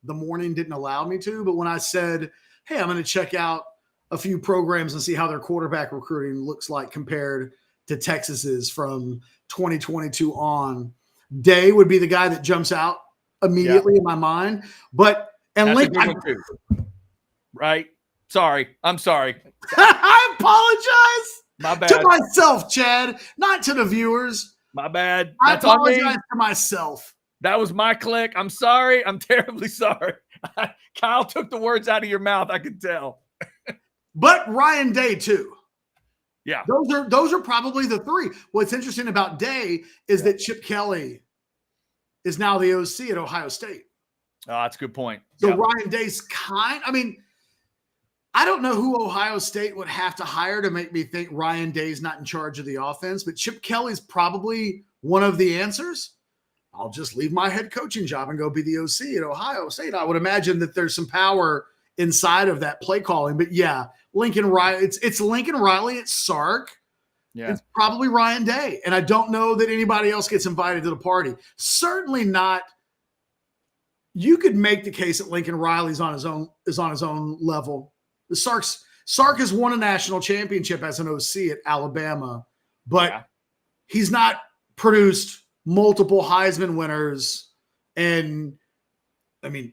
the morning didn't allow me to, but when I said, hey, I'm going to check out a few programs and see how their quarterback recruiting looks like compared to Texas is from 2022 on. Day would be the guy that jumps out immediately in my mind. But and That's Lincoln, a good one too. Right? Sorry. I'm sorry. I apologize. My bad. To myself, Chad, not to the viewers. My bad. That's I apologize to myself. That was my click. I'm sorry. I'm terribly sorry. Kyle took the words out of your mouth. I could tell. But Ryan Day too. Yeah. Those are probably the three. What's interesting about Day is that Chip Kelly is now the OC at Ohio State. Oh, that's a good point. So Ryan Day's I don't know who Ohio State would have to hire to make me think Ryan Day's not in charge of the offense, but Chip Kelly's probably one of the answers. I'll just leave my head coaching job and go be the OC at Ohio State. I would imagine that there's some power inside of that play calling. But yeah, Lincoln Riley, it's Lincoln Riley, it's Sark. Yeah. It's probably Ryan Day. And I don't know that anybody else gets invited to the party. Certainly not. You could make the case that Lincoln Riley's on his own level. Sark has won a national championship as an OC at Alabama, but he's not produced multiple Heisman winners and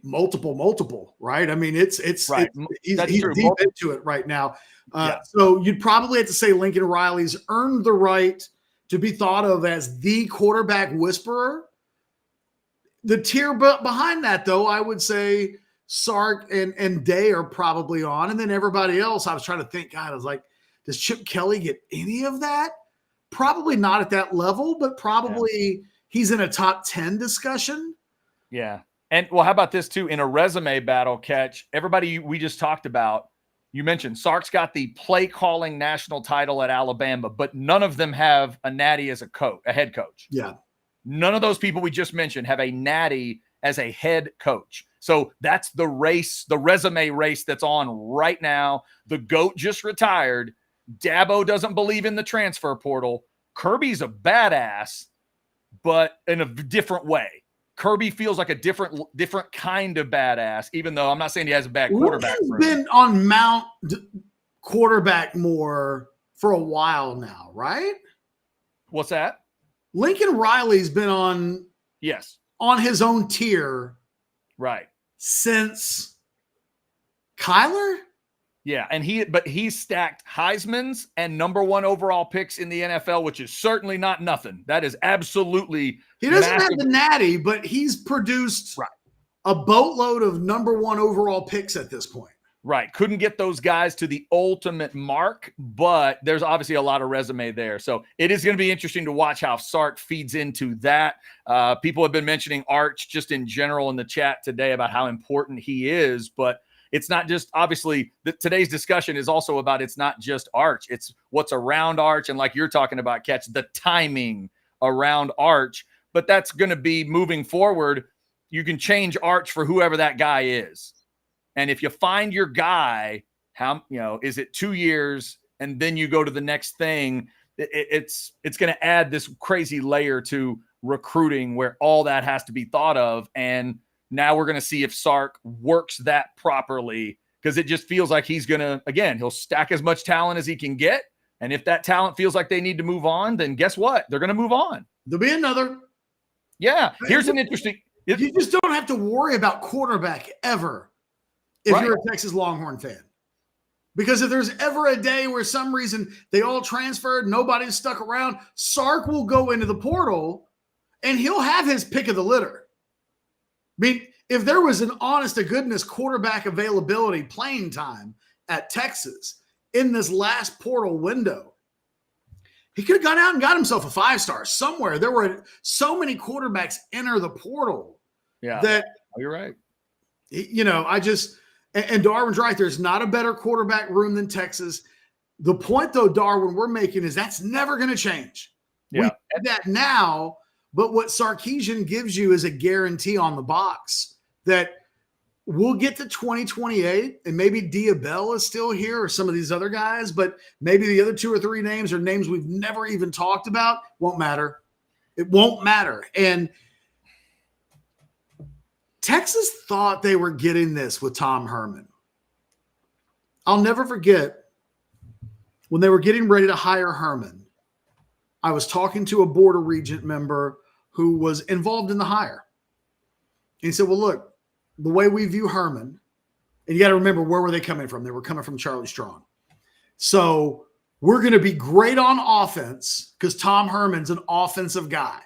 multiple, right? I mean, it's right. He's deep into it right now. So you'd probably have to say Lincoln Riley's earned the right to be thought of as the quarterback whisperer. The tier behind that, though, I would say Sark and Day are probably on. And then everybody else, I was trying to think, God, I was like, does Chip Kelly get any of that? Probably not at that level, but probably he's in a top 10 discussion. Yeah. And well, how about this too? In a resume battle, Catch, everybody we just talked about, you mentioned Sark's got the play calling national title at Alabama, but none of them have a natty as a head coach. Yeah. None of those people we just mentioned have a natty as a head coach. So that's the race, the resume race that's on right now. The GOAT just retired. Dabo doesn't believe in the transfer portal. Kirby's a badass, but in a different way. Kirby feels like a different kind of badass, even though I'm not saying he has a bad quarterback. He's been on Mount quarterback more for a while now, right? What's that? Lincoln Riley's been on his own tier, right, since Kyler. Yeah, and he's stacked Heisman's and number 1 overall picks in the NFL, which is certainly not nothing. That is absolutely he doesn't have the natty, but he's produced a boatload of number 1 overall picks at this point. Right. Couldn't get those guys to the ultimate mark, but there's obviously a lot of resume there. So it is going to be interesting to watch how Sark feeds into that. People have been mentioning Arch just in general in the chat today about how important he is, but it's not just, obviously, today's discussion is also about it's not just Arch. It's what's around Arch. And like you're talking about, Catch, the timing around Arch. But that's going to be moving forward. You can change Arch for whoever that guy is. And if you find your guy, is it 2 years and then you go to the next thing, it's going to add this crazy layer to recruiting where all that has to be thought of. And now we're going to see if Sark works that properly, because it just feels like he's going to, again, he'll stack as much talent as he can get. And if that talent feels like they need to move on, then guess what? They're going to move on. There'll be another. Yeah. Here's an interesting. You just don't have to worry about quarterback ever if you're a Texas Longhorn fan. Because if there's ever a day where some reason they all transferred, nobody's stuck around, Sark will go into the portal and he'll have his pick of the litter. I mean, if there was an honest to goodness quarterback availability playing time at Texas in this last portal window, he could have gone out and got himself a 5-star somewhere. There were so many quarterbacks enter the portal that you're right. And Darwin's right. There's not a better quarterback room than Texas. The point, though, Darwin, we're making is that's never going to change. Yeah. We do that now, but what Sarkeesian gives you is a guarantee on the box that we'll get to 2028, and maybe Diabell is still here or some of these other guys, but maybe the other 2 or 3 names are names we've never even talked about. Won't matter. It won't matter. And Texas thought they were getting this with Tom Herman. I'll never forget when they were getting ready to hire Herman. I was talking to a Board of Regent member who was involved in the hire. And he said, well, look, the way we view Herman, and you got to remember, where were they coming from? They were coming from Charlie Strong. So we're going to be great on offense because Tom Herman's an offensive guy.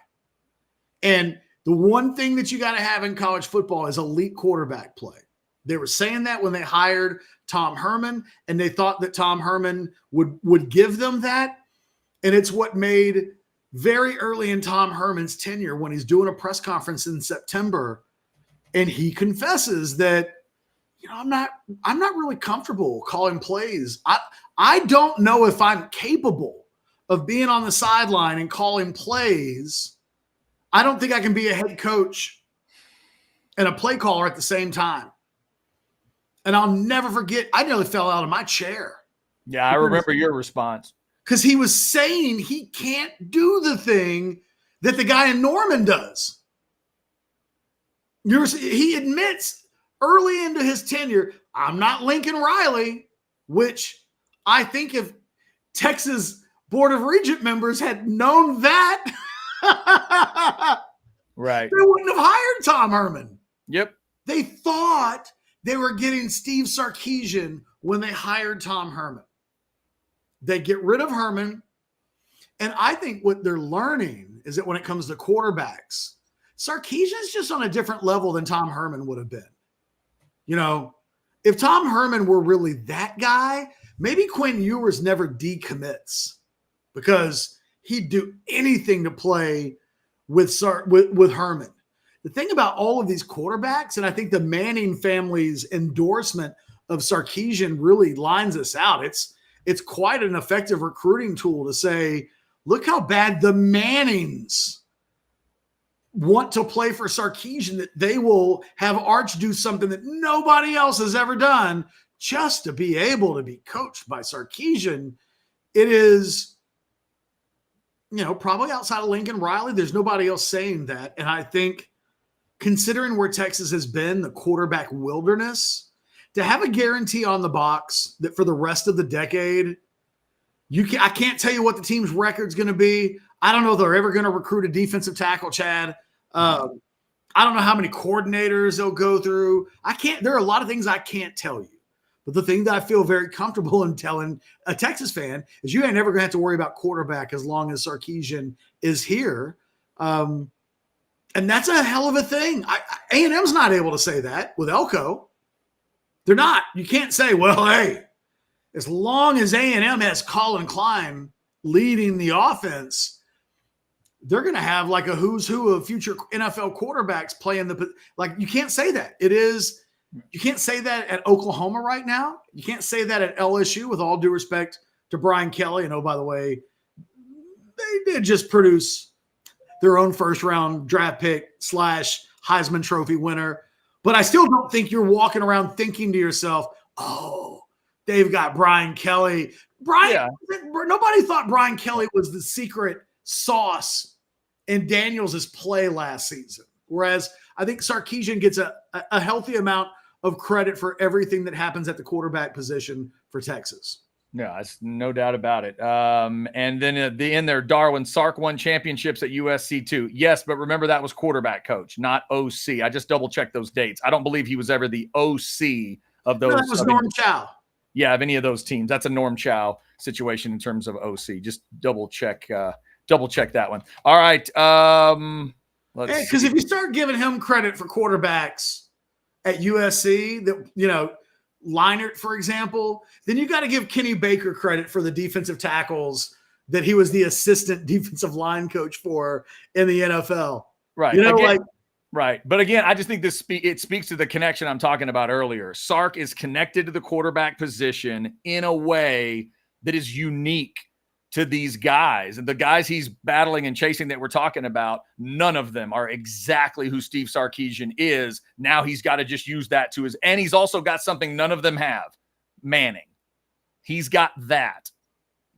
And the one thing that you got to have in college football is elite quarterback play. They were saying that when they hired Tom Herman, and they thought that Tom Herman would give them that. And it's what made very early in Tom Herman's tenure, when he's doing a press conference in September, and he confesses that, I'm not really comfortable calling plays. I don't know if I'm capable of being on the sideline and calling plays. I don't think I can be a head coach and a play caller at the same time. And I'll never forget, I nearly fell out of my chair. Yeah, I remember your response. Because he was saying he can't do the thing that the guy in Norman does. He admits early into his tenure, I'm not Lincoln Riley, which I think if Texas Board of Regent members had known that, right, they wouldn't have hired Tom Herman. Yep. They thought they were getting Steve Sarkeesian when they hired Tom Herman. They get rid of Herman. And I think what they're learning is that when it comes to quarterbacks, Sarkeesian's just on a different level than Tom Herman would have been. If Tom Herman were really that guy, maybe Quinn Ewers never decommits because he'd do anything to play with Herman. The thing about all of these quarterbacks, and I think the Manning family's endorsement of Sarkeesian really lines us out. It's quite an effective recruiting tool to say, look how bad the Mannings want to play for Sarkeesian, that they will have Arch do something that nobody else has ever done just to be able to be coached by Sarkeesian. It is, probably outside of Lincoln Riley, there's nobody else saying that. And I think, considering where Texas has been, the quarterback wilderness, to have a guarantee on the box that for the rest of the decade, I can't tell you what the team's record's going to be. I don't know if they're ever going to recruit a defensive tackle, Chad. I don't know how many coordinators they'll go through. There are a lot of things I can't tell you. But the thing that I feel very comfortable in telling a Texas fan is you ain't never going to have to worry about quarterback as long as Sarkeesian is here. And that's a hell of a thing. A&M's not able to say that with Elko. They're not. You can't say, well, hey, as long as A&M has Colin Klein leading the offense, they're going to have like a who's who of future NFL quarterbacks playing you can't say that. You can't say that at Oklahoma right now. You can't say that at LSU, with all due respect to Brian Kelly. And, oh, by the way, they did just produce their own first-round draft pick / Heisman Trophy winner. But I still don't think you're walking around thinking to yourself, oh, they've got Brian Kelly. Nobody thought Brian Kelly was the secret sauce in Daniels' play last season. Whereas I think Sarkeesian gets a healthy amount of credit for everything that happens at the quarterback position for Texas. No, it's no doubt about it. And then at the end there, Darwin, Sark won championships at USC too. Yes, but remember that was quarterback coach, not OC. I just double-checked those dates. I don't believe he was ever the OC of those. No, that was Norm Chow. Yeah, of any of those teams. That's a Norm Chow situation in terms of OC. Just double-check that one. All right. Because if you start giving him credit for quarterbacks at USC, that Leinart, for example, then you got to give Kenny Baker credit for the defensive tackles that he was the assistant defensive line coach for in the NFL. Right. Right. But again, I just think it speaks to the connection I'm talking about earlier. Sark is connected to the quarterback position in a way that is unique to these guys. And the guys he's battling and chasing that we're talking about, none of them are exactly who Steve Sarkeesian is. Now he's got to just use that to his, and he's also got something none of them have, Manning. He's got that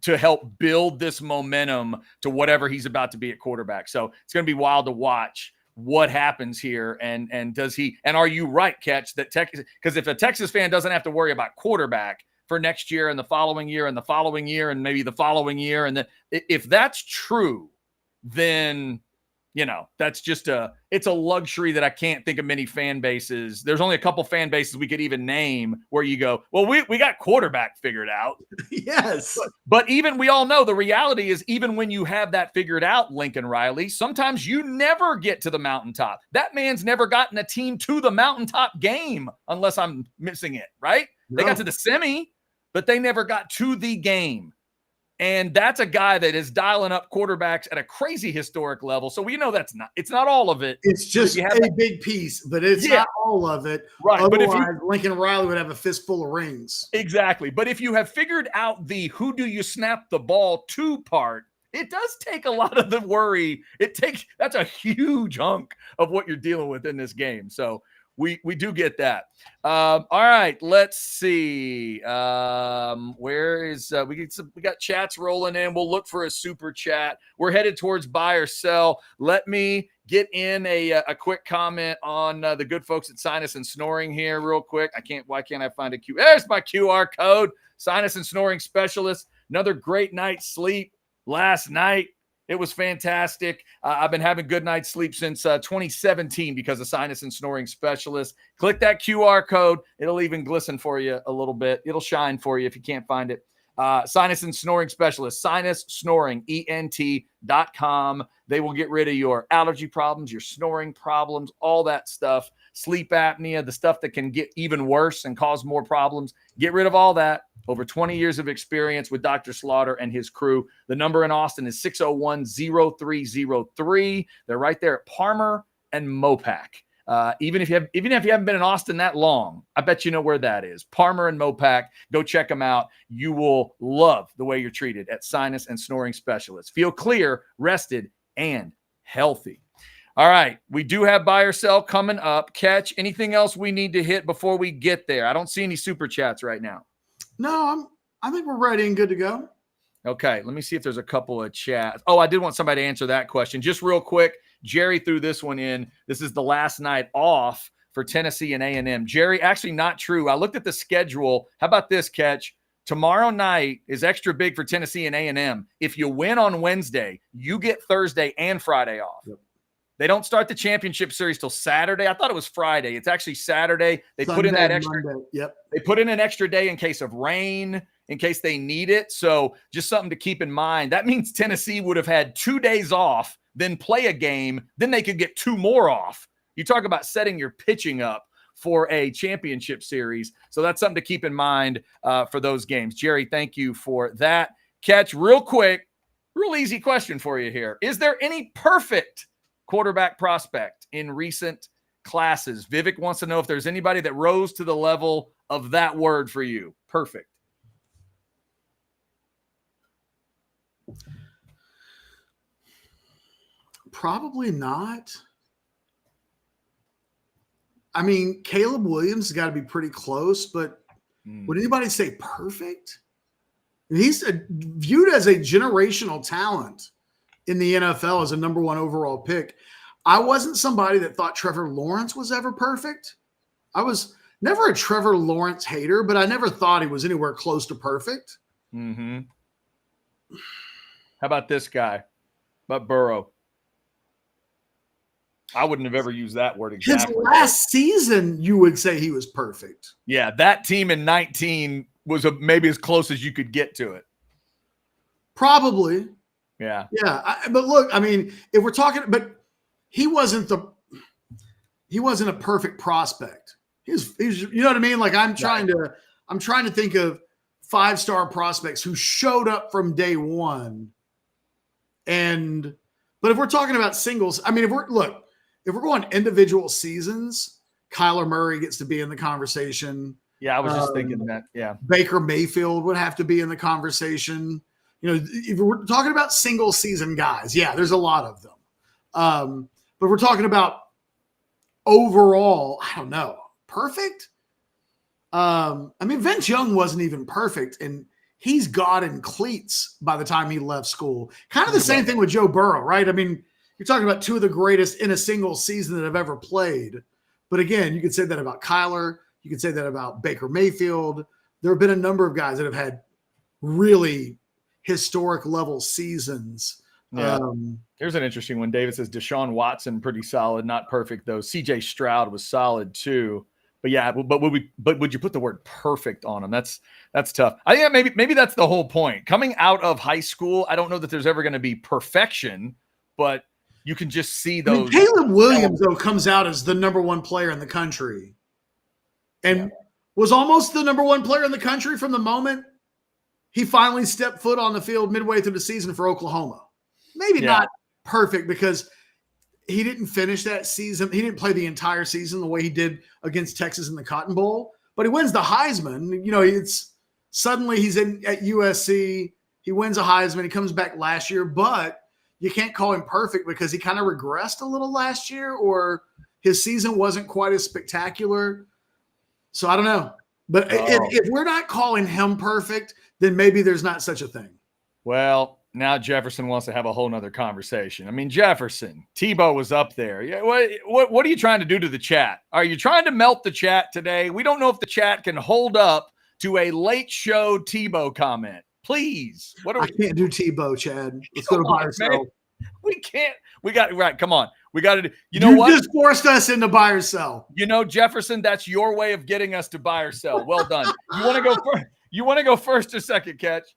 to help build this momentum to whatever he's about to be at quarterback. So it's going to be wild to watch what happens here. And does he, and are you right, Catch, that Texas, because if a Texas fan doesn't have to worry about quarterback for next year and the following year and the following year and maybe the following year. And then if that's true, then, that's just it's a luxury that I can't think of many fan bases. There's only a couple fan bases we could even name where you go, well, we got quarterback figured out. Yes. But even we all know the reality is even when you have that figured out, Lincoln Riley, sometimes you never get to the mountaintop. That man's never gotten a team to the mountaintop game unless I'm missing it, right? No. They got to the semi, but they never got to the game. And that's a guy that is dialing up quarterbacks at a crazy historic level. So we know it's not all of it. It's just a big piece, but it's not all of it. Right. Otherwise, but Lincoln Riley would have a fistful of rings. Exactly. But if you have figured out the who do you snap the ball to part, it does take a lot of the worry. That's a huge hunk of what you're dealing with in this game. So we do get that. All right, let's see. Where is we got chats rolling in. We'll look for a super chat. We're headed towards buy or sell. Let me get in a quick comment on the good folks at Sinus and Snoring here real quick. Why can't I find a Q? There's my QR code. Sinus and Snoring Specialist. Another great night's sleep last night. It was fantastic. I've been having good night's sleep since 2017 because of Sinus and Snoring Specialist. Click that QR code. It'll even glisten for you a little bit. It'll shine for you if you can't find it. Sinus and Snoring Specialist, Sinus Snoring, ENT.com. They will get rid of your allergy problems, your snoring problems, all that stuff, sleep apnea, the stuff that can get even worse and cause more problems. Get rid of all that. Over 20 years of experience with Dr. Slaughter and his crew. The number in Austin is 601-0303. They're right there at Parmer and Mopac. Even if you haven't been in Austin that long, I bet you know where that is. Parmer and Mopac. Go check them out. You will love the way you're treated at Sinus and Snoring Specialists. Feel clear, rested, and healthy. All right, we do have buy or sell coming up. Catch, anything else we need to hit before we get there? I don't see any super chats right now. No, I think we're ready and good to go. Okay, let me see if there's a couple of chats. Oh, I did want somebody to answer that question. Just real quick, Jerry threw this one in. This is the last night off for Tennessee and A&M. Jerry, actually not true. I looked at the schedule. How about this, Catch? Tomorrow night is extra big for Tennessee and A&M. If you win on Wednesday, you get Thursday and Friday off. Yep. They don't start the championship series till Saturday. I thought it was Friday. It's actually Saturday. They Sunday, put in that extra. Monday. Yep. They put in an extra day in case of rain, in case they need it. So just something to keep in mind. That means Tennessee would have had 2 days off, then play a game, then they could get 2 more off. You talk about setting your pitching up for a championship series. So that's something to keep in mind for those games. Jerry, thank you for that. Catch, real quick, real easy question for you here. Is there any perfect quarterback prospect in recent classes? Vivek wants to know if there's anybody that rose to the level of that word for you. Perfect. Probably not. I mean, Caleb Williams has got to be pretty close, but would anybody say perfect? He's viewed as a generational talent in the NFL as a number 1 overall pick. I wasn't somebody that thought Trevor Lawrence was ever perfect. I was never a Trevor Lawrence hater, but I never thought he was anywhere close to perfect. Mm-hmm. How about this guy? About Burrow? I wouldn't have ever used that word exactly. His last season, you would say he was perfect. Yeah, that team in 19 was maybe as close as you could get to it. Probably. Yeah. Yeah. But look, I mean, if we're talking, but he wasn't a perfect prospect. He's you know what I mean? Like I'm trying to think of 5-star prospects who showed up from day one. But if we're talking about singles, I mean, if we're going individual seasons, Kyler Murray gets to be in the conversation. Yeah. I was just thinking that. Yeah. Baker Mayfield would have to be in the conversation. You know, if we're talking about single season guys, yeah, there's a lot of them. But we're talking about overall, I don't know, perfect. I mean, Vince Young wasn't even perfect, and he's God in cleats by the time he left school. Kind of the same thing with Joe Burrow, right? I mean, you're talking about 2 of the greatest in a single season that have ever played. But again, you could say that about Kyler. You could say that about Baker Mayfield. there have been a number of guys that have had really historic level seasons. Yeah. Here's an interesting one. David says Deshaun Watson, pretty solid, not perfect though. CJ Stroud was solid too. But yeah, but would you put the word perfect on him? That's tough. I think maybe that's the whole point. Coming out of high school, I don't know that there's ever going to be perfection, but you can just see those. Caleb Williams though comes out as the number one player in the country, and was almost the number one player in the country from the moment he finally stepped foot on the field midway through the season for Oklahoma. Maybe not perfect because he didn't finish that season. He didn't play the entire season the way he did against Texas in the Cotton Bowl, but he wins the Heisman. You know, it's suddenly he's at USC. He wins a Heisman. He comes back last year, but you can't call him perfect because he kind of regressed a little last year, or his season wasn't quite as spectacular. So I don't know. But if we're not calling him perfect, then maybe there's not such a thing. Well, now Jefferson wants to have a whole nother conversation. I mean, Jefferson, Tebow was up there. Yeah, what are you trying to do to the chat? Are you trying to melt the chat today? We don't know if the chat can hold up to a late show Tebow comment. Please. I can't do Tebow, Chad. Let's go to buy or sell. We can't. We got right. Come on. We got to. You know what? You just forced us into buy or sell. You know, Jefferson, that's your way of getting us to buy or sell. Well done. You want to go first? You want to go first or second, Catch?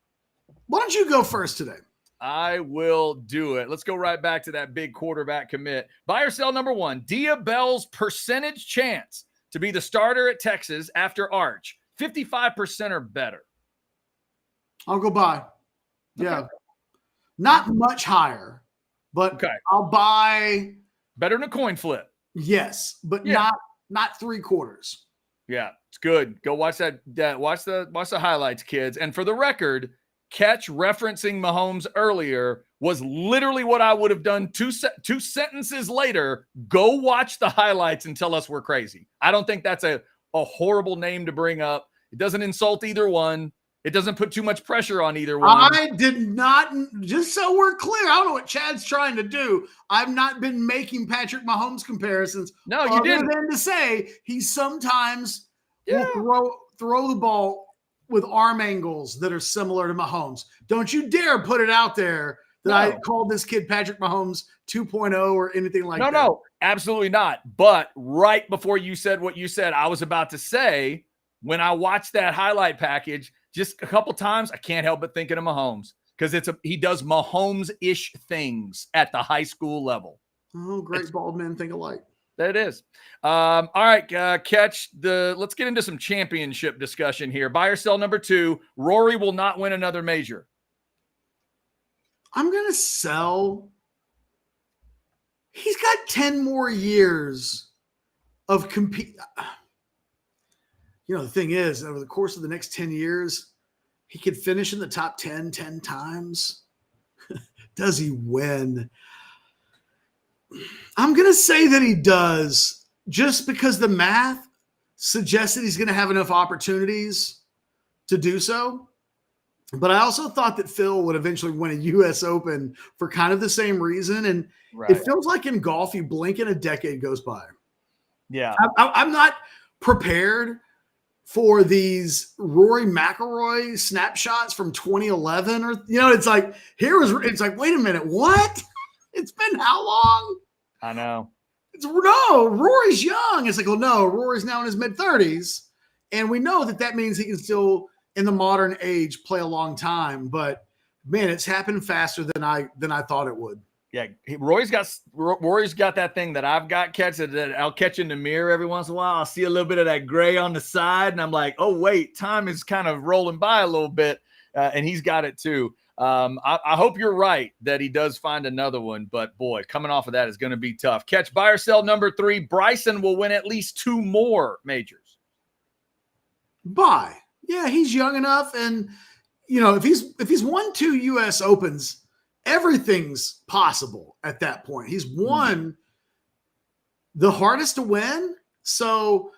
Why don't you go first today? I will do it. Let's go right back to that big quarterback commit. Buy or sell number one. Dia Bell's percentage chance to be the starter at Texas after Arch. 55% or better. I'll go buy. Yeah. Okay. Not much higher, but I'll buy. Better than a coin flip. Yes, but not 3/4. Yeah, it's good. Go watch that. Watch the highlights, kids. And for the record, Catch referencing Mahomes earlier was literally what I would have done two sentences later. Go watch the highlights and tell us we're crazy. I don't think that's a horrible name to bring up. It doesn't insult either one. It doesn't put too much pressure on either one. I did not, just so we're clear, I don't know what Chad's trying to do. I've not been making Patrick Mahomes comparisons. No, you didn't. Other than to say he sometimes will throw the ball with arm angles that are similar to Mahomes. Don't you dare put it out there that I called this kid Patrick Mahomes 2.0 or anything like that. No, absolutely not. But right before you said what you said, I was about to say, when I watched that highlight package, just a couple times, I can't help but thinking of Mahomes because he does Mahomes-ish things at the high school level. Oh, great bald men think alike. That it is. All right, Catch. Let's get into some championship discussion here. Buy or sell number two. Rory will not win another major. I'm going to sell. He's got 10 more years of compete. You know, the thing is, over the course of the next 10 years, he could finish in the top 10 times. Does he win? I'm going to say that he does, just because the math suggests that he's going to have enough opportunities to do so. But I also thought that Phil would eventually win a U.S. Open for kind of the same reason. And it feels like in golf, you blink and a decade goes by. Yeah. I'm not prepared for these Rory McIlroy snapshots from 2011, or, you know, it's like, wait a minute, what? It's been how long? I know. Rory's young. It's like, well, no, Rory's now in his mid-30s. And we know that means he can still, in the modern age, play a long time. But, man, it's happened faster than I thought it would. Yeah, Rory's got that thing that I've got, Catch, that I'll catch in the mirror every once in a while. I'll see a little bit of that gray on the side, and I'm like, oh, wait, time is kind of rolling by a little bit, and he's got it too. I hope you're right that he does find another one, but, boy, coming off of that is going to be tough. Catch, buy or sell number three. Bryson will win at least 2 more majors. Buy. Yeah, he's young enough, and, you know, if he's won 2 U.S. Opens, everything's possible at that point. He's won the hardest to win. So,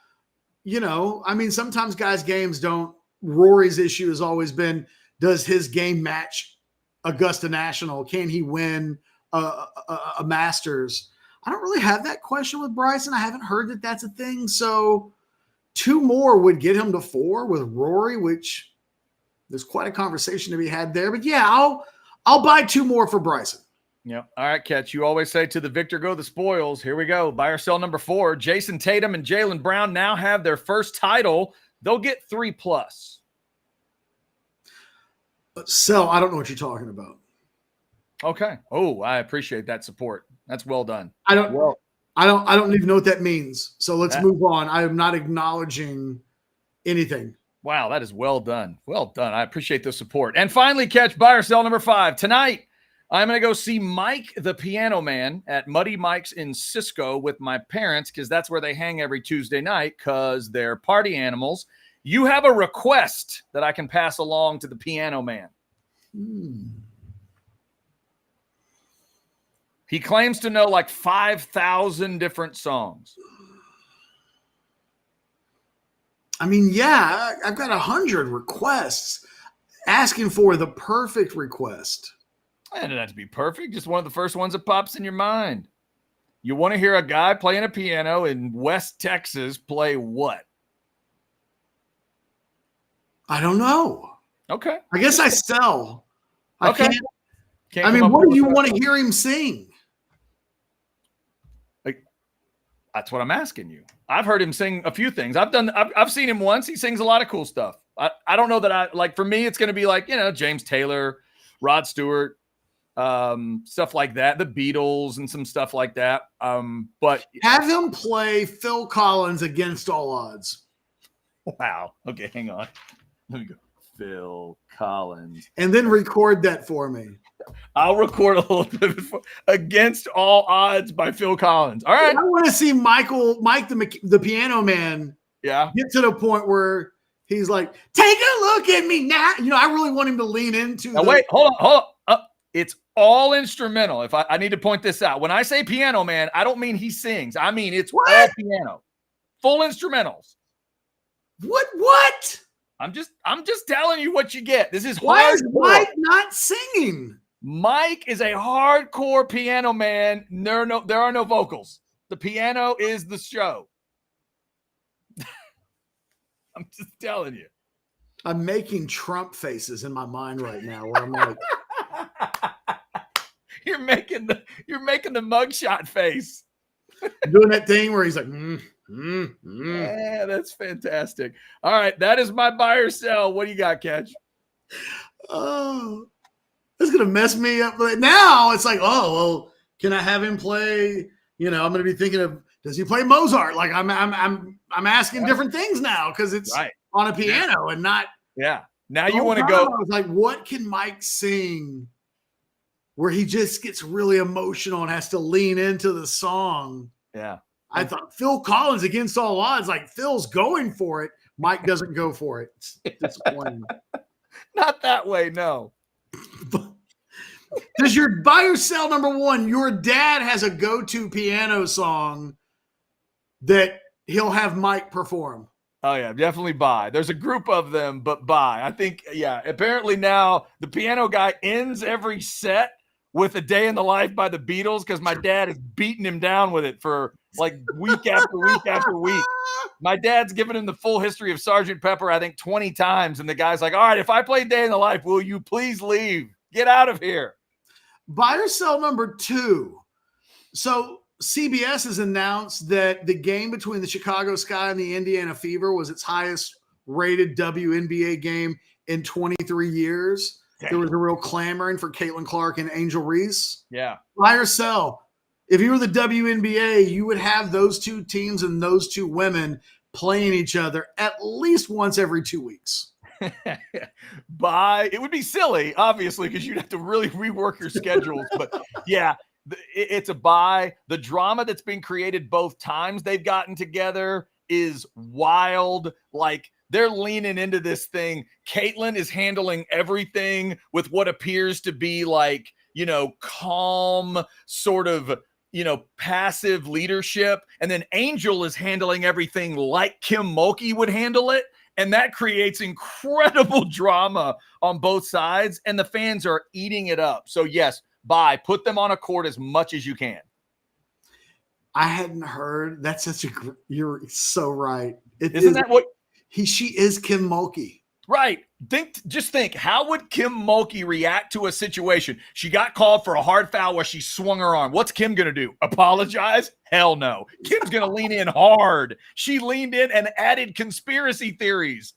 you know, I mean, sometimes guys' games don't. Rory's issue has always been, does his game match Augusta National? Can he win a Masters? I don't really have that question with Bryson. I haven't heard that that's a thing. So 2 more would get him to 4 with Rory, which there's quite a conversation to be had there. But yeah, I'll buy 2 more for Bryson. Yep. All right, Catch. You always say to the victor go the spoils. Here we go. Buy or sell number 4. Jason Tatum and Jaylen Brown now have their first title. They'll get 3+. Sell, I don't know what you're talking about. Okay. Oh, I appreciate that support. That's well done. I don't even know what that means. So let's move on. I am not acknowledging anything. Wow, that is well done. Well done. I appreciate the support. And finally, Catch, buy or sell number 5. Tonight, I'm going to go see Mike the Piano Man at Muddy Mike's in Cisco with my parents because that's where they hang every Tuesday night because they're party animals. You have a request that I can pass along to the Piano Man. He claims to know like 5,000 different songs. I mean, yeah, I've got 100 requests asking for the perfect request. It doesn't have to be perfect. Just one of the first ones that pops in your mind. You want to hear a guy playing a piano in West Texas play what? I don't know. Okay. I guess I sell. Okay. I mean, what do you want to hear him sing? That's what I'm asking you. I've heard him sing a few things. I've seen him once. He sings a lot of cool stuff. I don't know that for me, it's going to be like, James Taylor, Rod Stewart, stuff like that, the Beatles and some stuff like that. But have him play Phil Collins Against All Odds. Wow. Okay. Hang on. Let me go. Phil Collins. And then record that for me. I'll record a little bit Against All Odds by Phil Collins. All right. I want to see Mike the Piano Man get to the point where he's like, take a look at me now. I really want him to lean into wait, hold on. It's all instrumental. If I need to point this out. When I say Piano Man, I don't mean he sings. I mean it's all piano. Full instrumentals. What? I'm just telling you what you get. This is why is hardcore. Mike not singing? Mike is a hardcore piano man. There are no vocals. The piano is the show. I'm just telling you. I'm making Trump faces in my mind right now where I'm like You're making the mugshot face. Doing that thing where he's like, Yeah, that's fantastic. All right, that is my buy or sell. What do you got, Catch? Oh, that's gonna mess me up. But now it's like, oh well, can I have him play? I'm gonna be thinking of, does he play Mozart? Like I'm asking different things now because it's on a piano and not. Yeah. Now you want to go. I was like, what can Mike sing where he just gets really emotional and has to lean into the song? Yeah. I thought Phil Collins Against All Odds, like Phil's going for it. Mike doesn't go for it. It's disappointing. Not that way, no. Does your buy or sell number 1, your dad has a go-to piano song that he'll have Mike perform? Oh, yeah, definitely buy. There's a group of them, but buy. I think, apparently now the piano guy ends every set with A Day in the Life by the Beatles because my dad is beating him down with it for like week after week after week. My dad's given him the full history of Sgt. Pepper, I think 20 times. And the guy's like, all right, if I play Day in the Life, will you please leave? Get out of here. Buy or sell number 2. So CBS has announced that the game between the Chicago Sky and the Indiana Fever was its highest rated WNBA game in 23 years. Dang. There was a real clamoring for Caitlin Clark and Angel Reese. Yeah. Buy or sell. If you were the WNBA, you would have those 2 teams and those 2 women playing each other at least once every 2 weeks. Buy. It would be silly, obviously, because you'd have to really rework your schedules. But yeah, it's a buy. The drama that's been created both times they've gotten together is wild. Like, they're leaning into this thing. Caitlin is handling everything with what appears to be like, calm sort of, passive leadership. And then Angel is handling everything like Kim Mulkey would handle it. And that creates incredible drama on both sides. And the fans are eating it up. So yes, buy. Put them on a court as much as you can. I hadn't heard. You're so right. Isn't that what she is Kim Mulkey? Right. Just think, how would Kim Mulkey react to a situation? She got called for a hard foul where she swung her arm. What's Kim going to do? Apologize? Hell no. Kim's going to lean in hard. She leaned in and added conspiracy theories.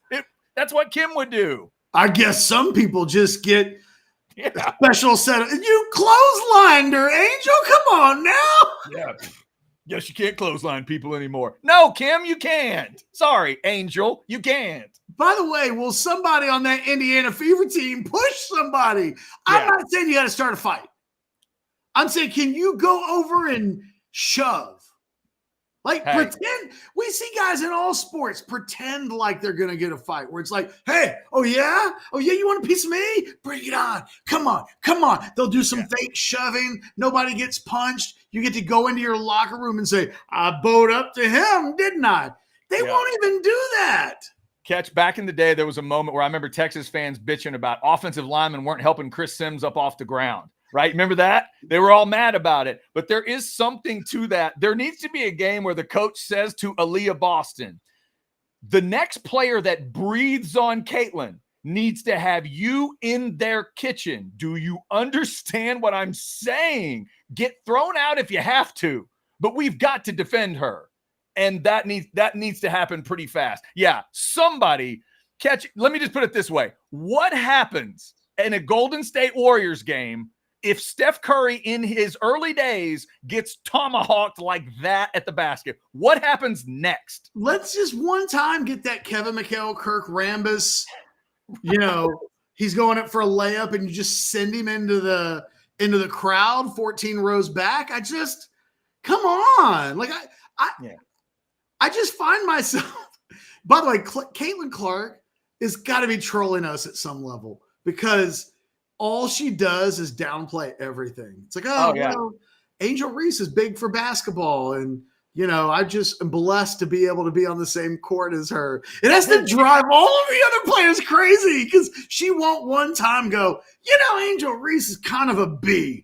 That's what Kim would do. I guess some people just get a special set of, you clotheslined her, Angel. Come on now. Yeah. Guess you can't clothesline people anymore. No, Kim, you can't. Sorry, Angel, you can't. By the way, will somebody on that Indiana Fever team push somebody? I'm not saying you got to start a fight. I'm saying, can you go over and shove? Like, pretend. We see guys in all sports pretend like they're going to get a fight where it's like, hey, oh yeah, you want a piece of me? Bring it on. Come on. They'll do some fake shoving. Nobody gets punched. You get to go into your locker room and say, I bowed up to him, didn't I? They won't even do that. Catch, back in the day, there was a moment where I remember Texas fans bitching about offensive linemen weren't helping Chris Sims up off the ground. Right? Remember that? They were all mad about it. But there is something to that. There needs to be a game where the coach says to Aaliyah Boston, the next player that breathes on Caitlin needs to have you in their kitchen. Do you understand what I'm saying? Get thrown out if you have to, but we've got to defend her. And that needs to happen pretty fast. Yeah, somebody catch. Let me just put it this way. What happens in a Golden State Warriors game if Steph Curry in his early days gets tomahawked like that at the basket? What happens next? Let's just one time get that Kevin McHale, Kirk Rambis, he's going up for a layup and you just send him into the crowd 14 rows back. Come on. Like I just find myself, by the way, Caitlin Clark has got to be trolling us at some level because all she does is downplay everything. It's like, Angel Reese is big for basketball. And, I just am blessed to be able to be on the same court as her. It has to drive all of the other players crazy because she won't one time go, Angel Reese is kind of a B,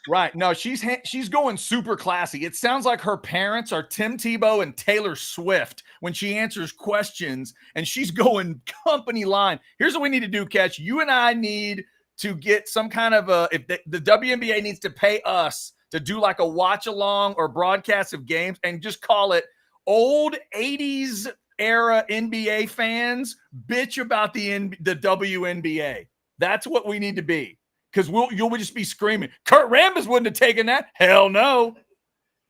Right. No, she's going super classy. It sounds like her parents are Tim Tebow and Taylor Swift when she answers questions, and she's going company line. Here's what we need to do, Catch. You and I need to get some kind of if the WNBA needs to pay us to do like a watch along or broadcast of games and just call it old 80s era NBA fans bitch about the WNBA. That's what we need to be. Because you'll just be screaming. Kurt Rambis wouldn't have taken that. Hell no.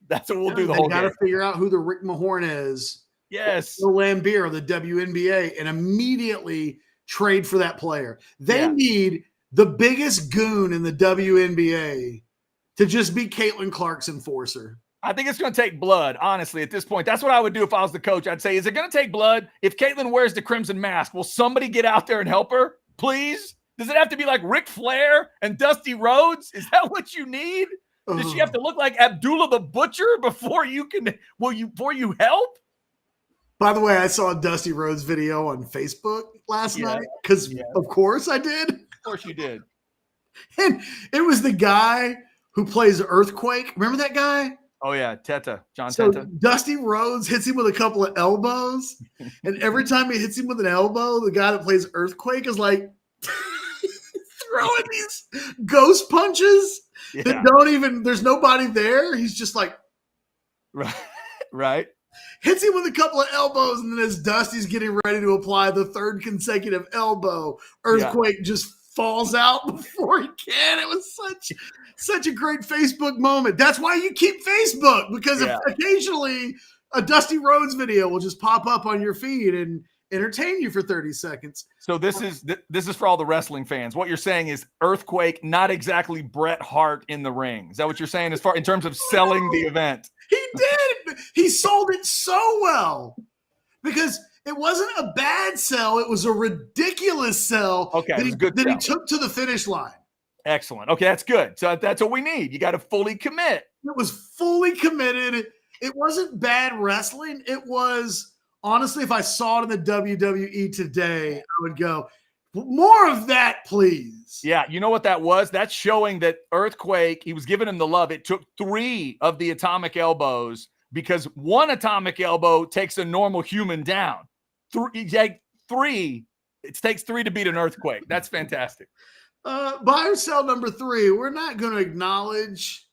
That's what we'll do the whole game. They got to figure out who the Rick Mahorn is. Yes. The Lambeer of the WNBA and immediately trade for that player. They need the biggest goon in the WNBA to just be Caitlin Clark's enforcer. I think it's going to take blood, honestly, at this point. That's what I would do if I was the coach. I'd say, is it going to take blood? If Caitlin wears the crimson mask, will somebody get out there and help her? Please? Does it have to be like Ric Flair and Dusty Rhodes? Is that what you need? Does she have to look like Abdullah the Butcher before you help? By the way, I saw a Dusty Rhodes video on Facebook last night because, of course, I did. Of course you did. And it was the guy who plays Earthquake. Remember that guy? Oh, yeah, John So Teta. Dusty Rhodes hits him with a couple of elbows, and every time he hits him with an elbow, the guy that plays Earthquake is like throwing these ghost punches that don't even, there's nobody there. He's just like, right. Hits him with a couple of elbows, and then as Dusty's getting ready to apply the third consecutive elbow, Earthquake just falls out before he can. It was such a great Facebook moment. That's why you keep Facebook, because occasionally a Dusty Rhodes video will just pop up on your feed and entertain you for 30 seconds. So this is for all the wrestling fans. What you're saying is Earthquake, not exactly Bret Hart in the ring. Is that what you're saying in terms of selling the event? He did. He sold it so well because it wasn't a bad sell. It was a ridiculous sell that he took to the finish line. Excellent. Okay, that's good. So that's what we need. You got to fully commit. It was fully committed. It wasn't bad wrestling. It was, honestly, if I saw it in the WWE today, I would go, more of that, please. Yeah, you know what that was? That's showing that Earthquake, he was giving him the love. It took 3 of the atomic elbows because one atomic elbow takes a normal human down. Three, it takes 3 to beat an earthquake. That's fantastic. Buy or sell number 3. We're not going to acknowledge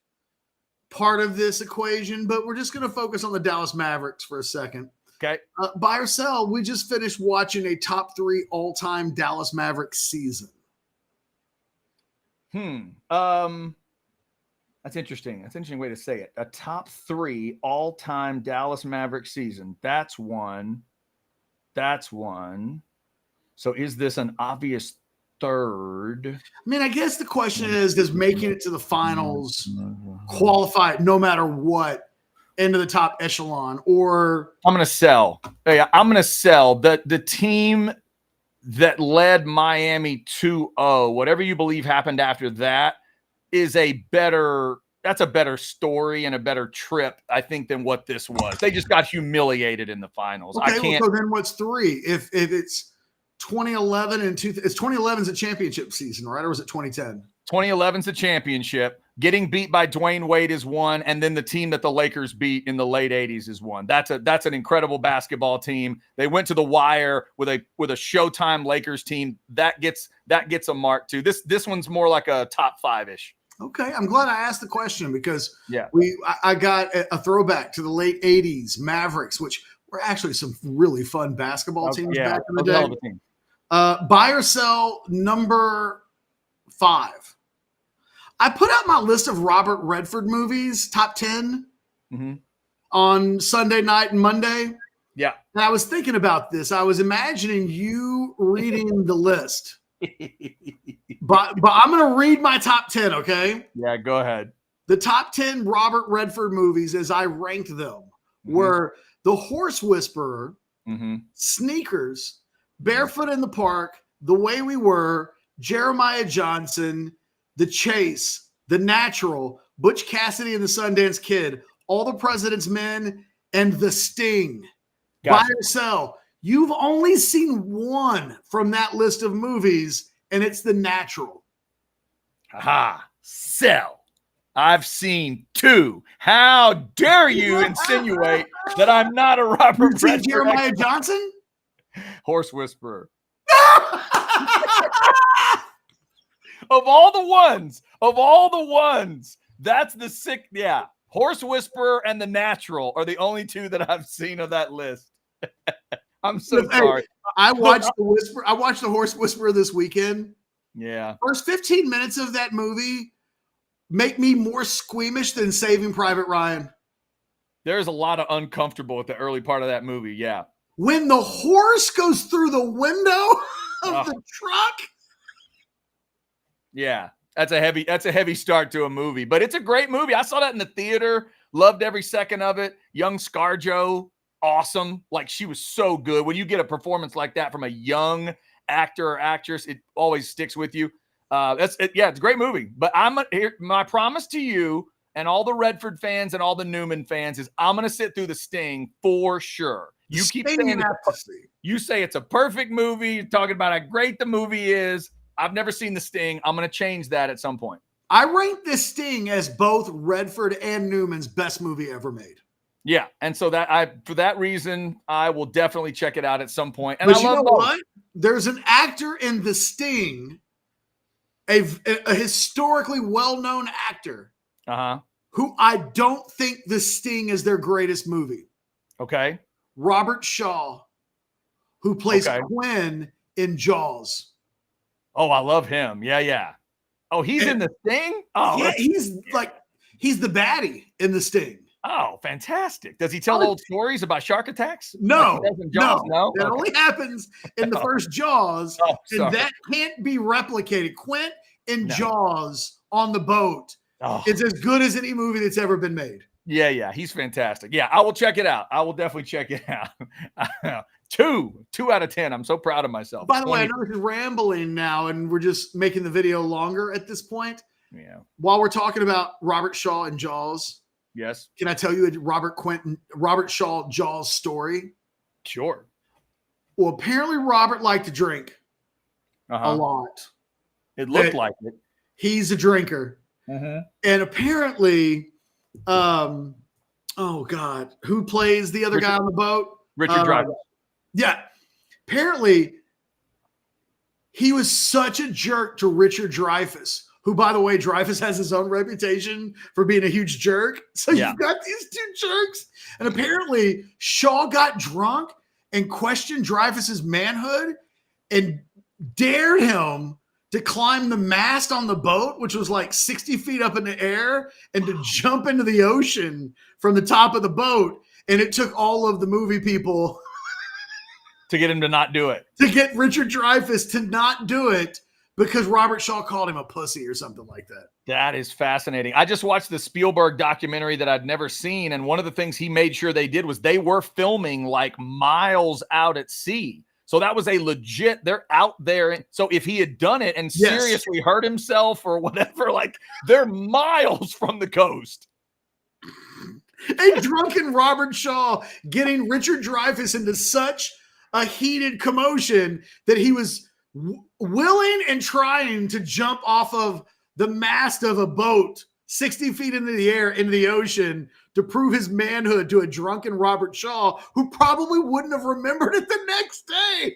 part of this equation, but we're just going to focus on the Dallas Mavericks for a second. Okay. Buy or sell, we just finished watching a top 3 all-time Dallas Mavericks season. That's interesting. That's an interesting way to say it. A top 3 all-time Dallas Mavericks season. That's one. So is this an obvious third? I mean, I guess the question is, does making it to the finals qualify no matter what into the top echelon? Or I'm going to sell. Yeah, I'm going to sell. The team that led Miami 2-0, whatever you believe happened after that, is that's a better story and a better trip, I think, than what this was. They just got humiliated in the finals. Okay, so then what's 3? If it's 2011 and it's 2011's a championship season, right? Or was it 2010? 2011's a championship. Getting beat by Dwayne Wade is one, and then the team that the Lakers beat in the late 80s is one. That's an incredible basketball team. They went to the wire with a Showtime Lakers team. That gets a mark too. This one's more like a top 5-ish. Okay, I'm glad I asked the question because yeah, I got a throwback to the late 80s Mavericks, which were actually some really fun basketball teams back in the day. Buy or sell number 5. I put out my list of Robert Redford movies, top 10, on Sunday night and Monday. Yeah. And I was thinking about this. I was imagining you reading the list. But I'm going to read my top 10, okay? Yeah, go ahead. The top 10 Robert Redford movies, as I ranked them, were The Horse Whisperer, Sneakers, Barefoot in the Park, The Way We Were, Jeremiah Johnson, The Chase, The Natural, Butch Cassidy and the Sundance Kid, All the President's Men, and The Sting. Buy or sell. You've only seen one from that list of movies, and it's The Natural. Sell. I've seen 2. How dare you insinuate that I'm not a Robert Redford? Jeremiah Johnson? Horse Whisperer. Of all the ones, that's the sick. Yeah. Horse Whisperer and The Natural are the only 2 that I've seen of that list. I'm so sorry. I watched The Horse Whisperer this weekend. Yeah. First 15 minutes of that movie make me more squeamish than Saving Private Ryan. There's a lot of uncomfortable at the early part of that movie. Yeah. When the horse goes through the window of the truck. Yeah. That's a heavy start to a movie, but it's a great movie. I saw that in the theater. Loved every second of it. Young ScarJo, awesome. Like, she was so good. When you get a performance like that from a young actor or actress, it always sticks with you. It's a great movie. But my promise to you and all the Redford fans and all the Newman fans is I'm going to sit through The Sting for sure. You keep saying you say it's a perfect movie. You're talking about how great the movie is. I've never seen The Sting. I'm going to change that at some point. I rank The Sting as both Redford and Newman's best movie ever made. Yeah, and so for that reason, I will definitely check it out at some point. And but I you love know both. what? There's an actor in The Sting, a historically well-known actor, who I don't think The Sting is their greatest movie. Okay. Robert Shaw, who plays Quinn in Jaws. Oh, I love him. Yeah. Oh, he's in The Sting? Oh, yeah, he's the baddie in The Sting. Oh, fantastic. Does he tell old stories about shark attacks? No. No? That only happens in the first Jaws, and that can't be replicated. Quint in Jaws on the boat is as good as any movie that's ever been made. Yeah, he's fantastic. Yeah, I will check it out. I will definitely check it out. 2 out of 10. I'm so proud of myself. By the way, I know this is rambling now, and we're just making the video longer at this point. Yeah. While we're talking about Robert Shaw and Jaws, yes. Can I tell you a Robert Shaw Jaws story? Sure. Well, apparently Robert liked to drink a lot. It looked like it. He's a drinker. And apparently Oh God, who plays the other guy on the boat? Richard Dreyfuss. Yeah, apparently he was such a jerk to Richard Dreyfuss, who, by the way, Dreyfuss has his own reputation for being a huge jerk. So you've got these two jerks, and apparently Shaw got drunk and questioned Dreyfuss's manhood and dared him to climb the mast on the boat, which was like 60 feet up in the air, and to jump into the ocean from the top of the boat. And it took all of the movie people to get him to not do it. To get Richard Dreyfuss to not do it because Robert Shaw called him a pussy or something like that. That is fascinating. I just watched the Spielberg documentary that I'd never seen, and one of the things he made sure they did was they were filming like miles out at sea. So that was a legit, they're out there. So if he had done it and seriously hurt himself or whatever, like they're miles from the coast. A drunken Robert Shaw getting Richard Dreyfuss into such a heated commotion that he was willing and trying to jump off of the mast of a boat 60 feet into the air, into the ocean, to prove his manhood to a drunken Robert Shaw, who probably wouldn't have remembered it the next day.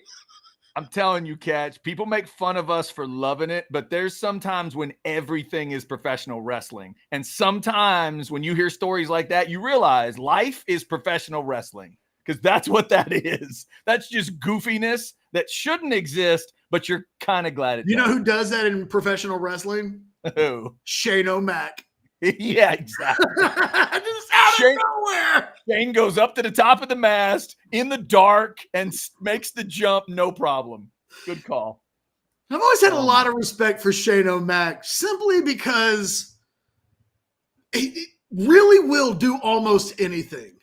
I'm telling you, Catch, people make fun of us for loving it, but there's sometimes when everything is professional wrestling. And sometimes when you hear stories like that, you realize life is professional wrestling, because that's what that is. That's just goofiness that shouldn't exist, but you're kind of glad it does. You know who does that in professional wrestling? Who? Shane O'Mac. Yeah, exactly. Just out of nowhere. Shane goes up to the top of the mast in the dark and makes the jump, no problem. Good call. I've always had a lot of respect for Shane O'Mac simply because he really will do almost anything.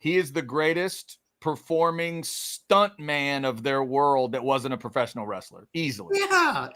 He is the greatest performing stunt man of their world that wasn't a professional wrestler. Easily. Yeah.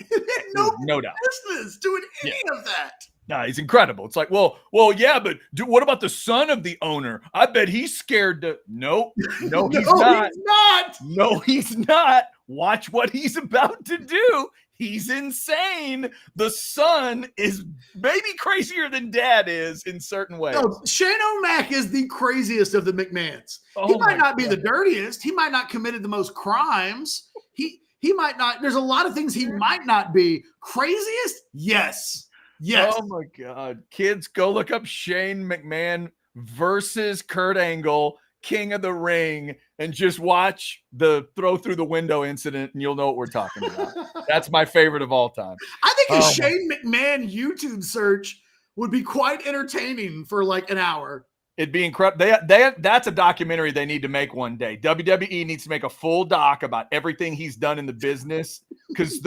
No doubt. Business doing any of that. No, he's incredible. It's like, well, yeah, but what about the son of the owner? I bet he's scared to. Nope. No, he's not. He's not. No, he's not. Watch what he's about to do. He's insane. The son is maybe crazier than dad is in certain ways. No, Shane O'Mac is the craziest of the McMahons. He might not be the dirtiest. He might not committed the most crimes. He might not. There's a lot of things he might not be. Craziest? Yes. Yes. Oh my God. Kids, go look up Shane McMahon versus Kurt Angle, King of the Ring, and just watch the throw through the window incident, and you'll know what we're talking about. That's my favorite of all time. I think a Shane McMahon YouTube search would be quite entertaining for like an hour. It'd be incredible. That's a documentary they need to make one day. WWE needs to make a full doc about everything he's done in the business, because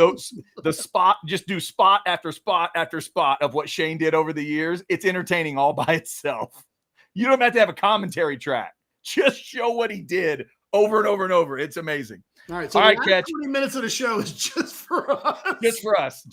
just do spot after spot after spot of what Shane did over the years. It's entertaining all by itself. You don't have to have a commentary track. Just show what he did over and over and over. It's amazing. All right, so all right, Catch. 20 minutes of the show is just for us. Just for us.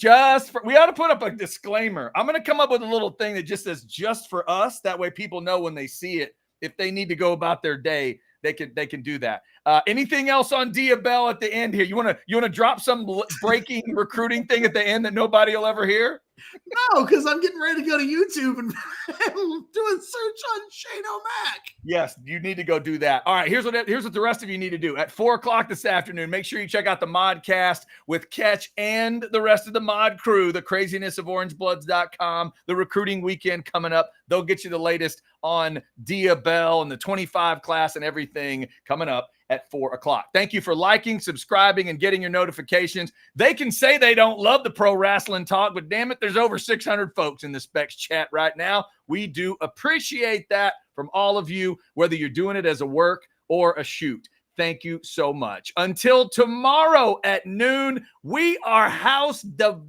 We ought to put up a disclaimer. I'm going to come up with a little thing that just says "just for us." That way, people know when they see it, if they need to go about their day, they can do that. Anything else on Dia Bell at the end here? You want to drop some breaking recruiting thing at the end that nobody will ever hear? No, because I'm getting ready to go to YouTube and do a search on Shane O'Mac. Yes, you need to go do that. All right, here's what the rest of you need to do. At 4:00 this afternoon, make sure you check out the Modcast with Catch and the rest of the Mod crew, the craziness of orangebloods.com, the recruiting weekend coming up. They'll get you the latest on Dia Bell and the 25 class and everything coming up at 4:00. Thank you for liking, subscribing, and getting your notifications. They can say they don't love the pro wrestling talk, but damn it, there's over 600 folks in the Specs chat right now. We do appreciate that from all of you, whether you're doing it as a work or a shoot. Thank you so much. Until tomorrow at noon, we are house divided.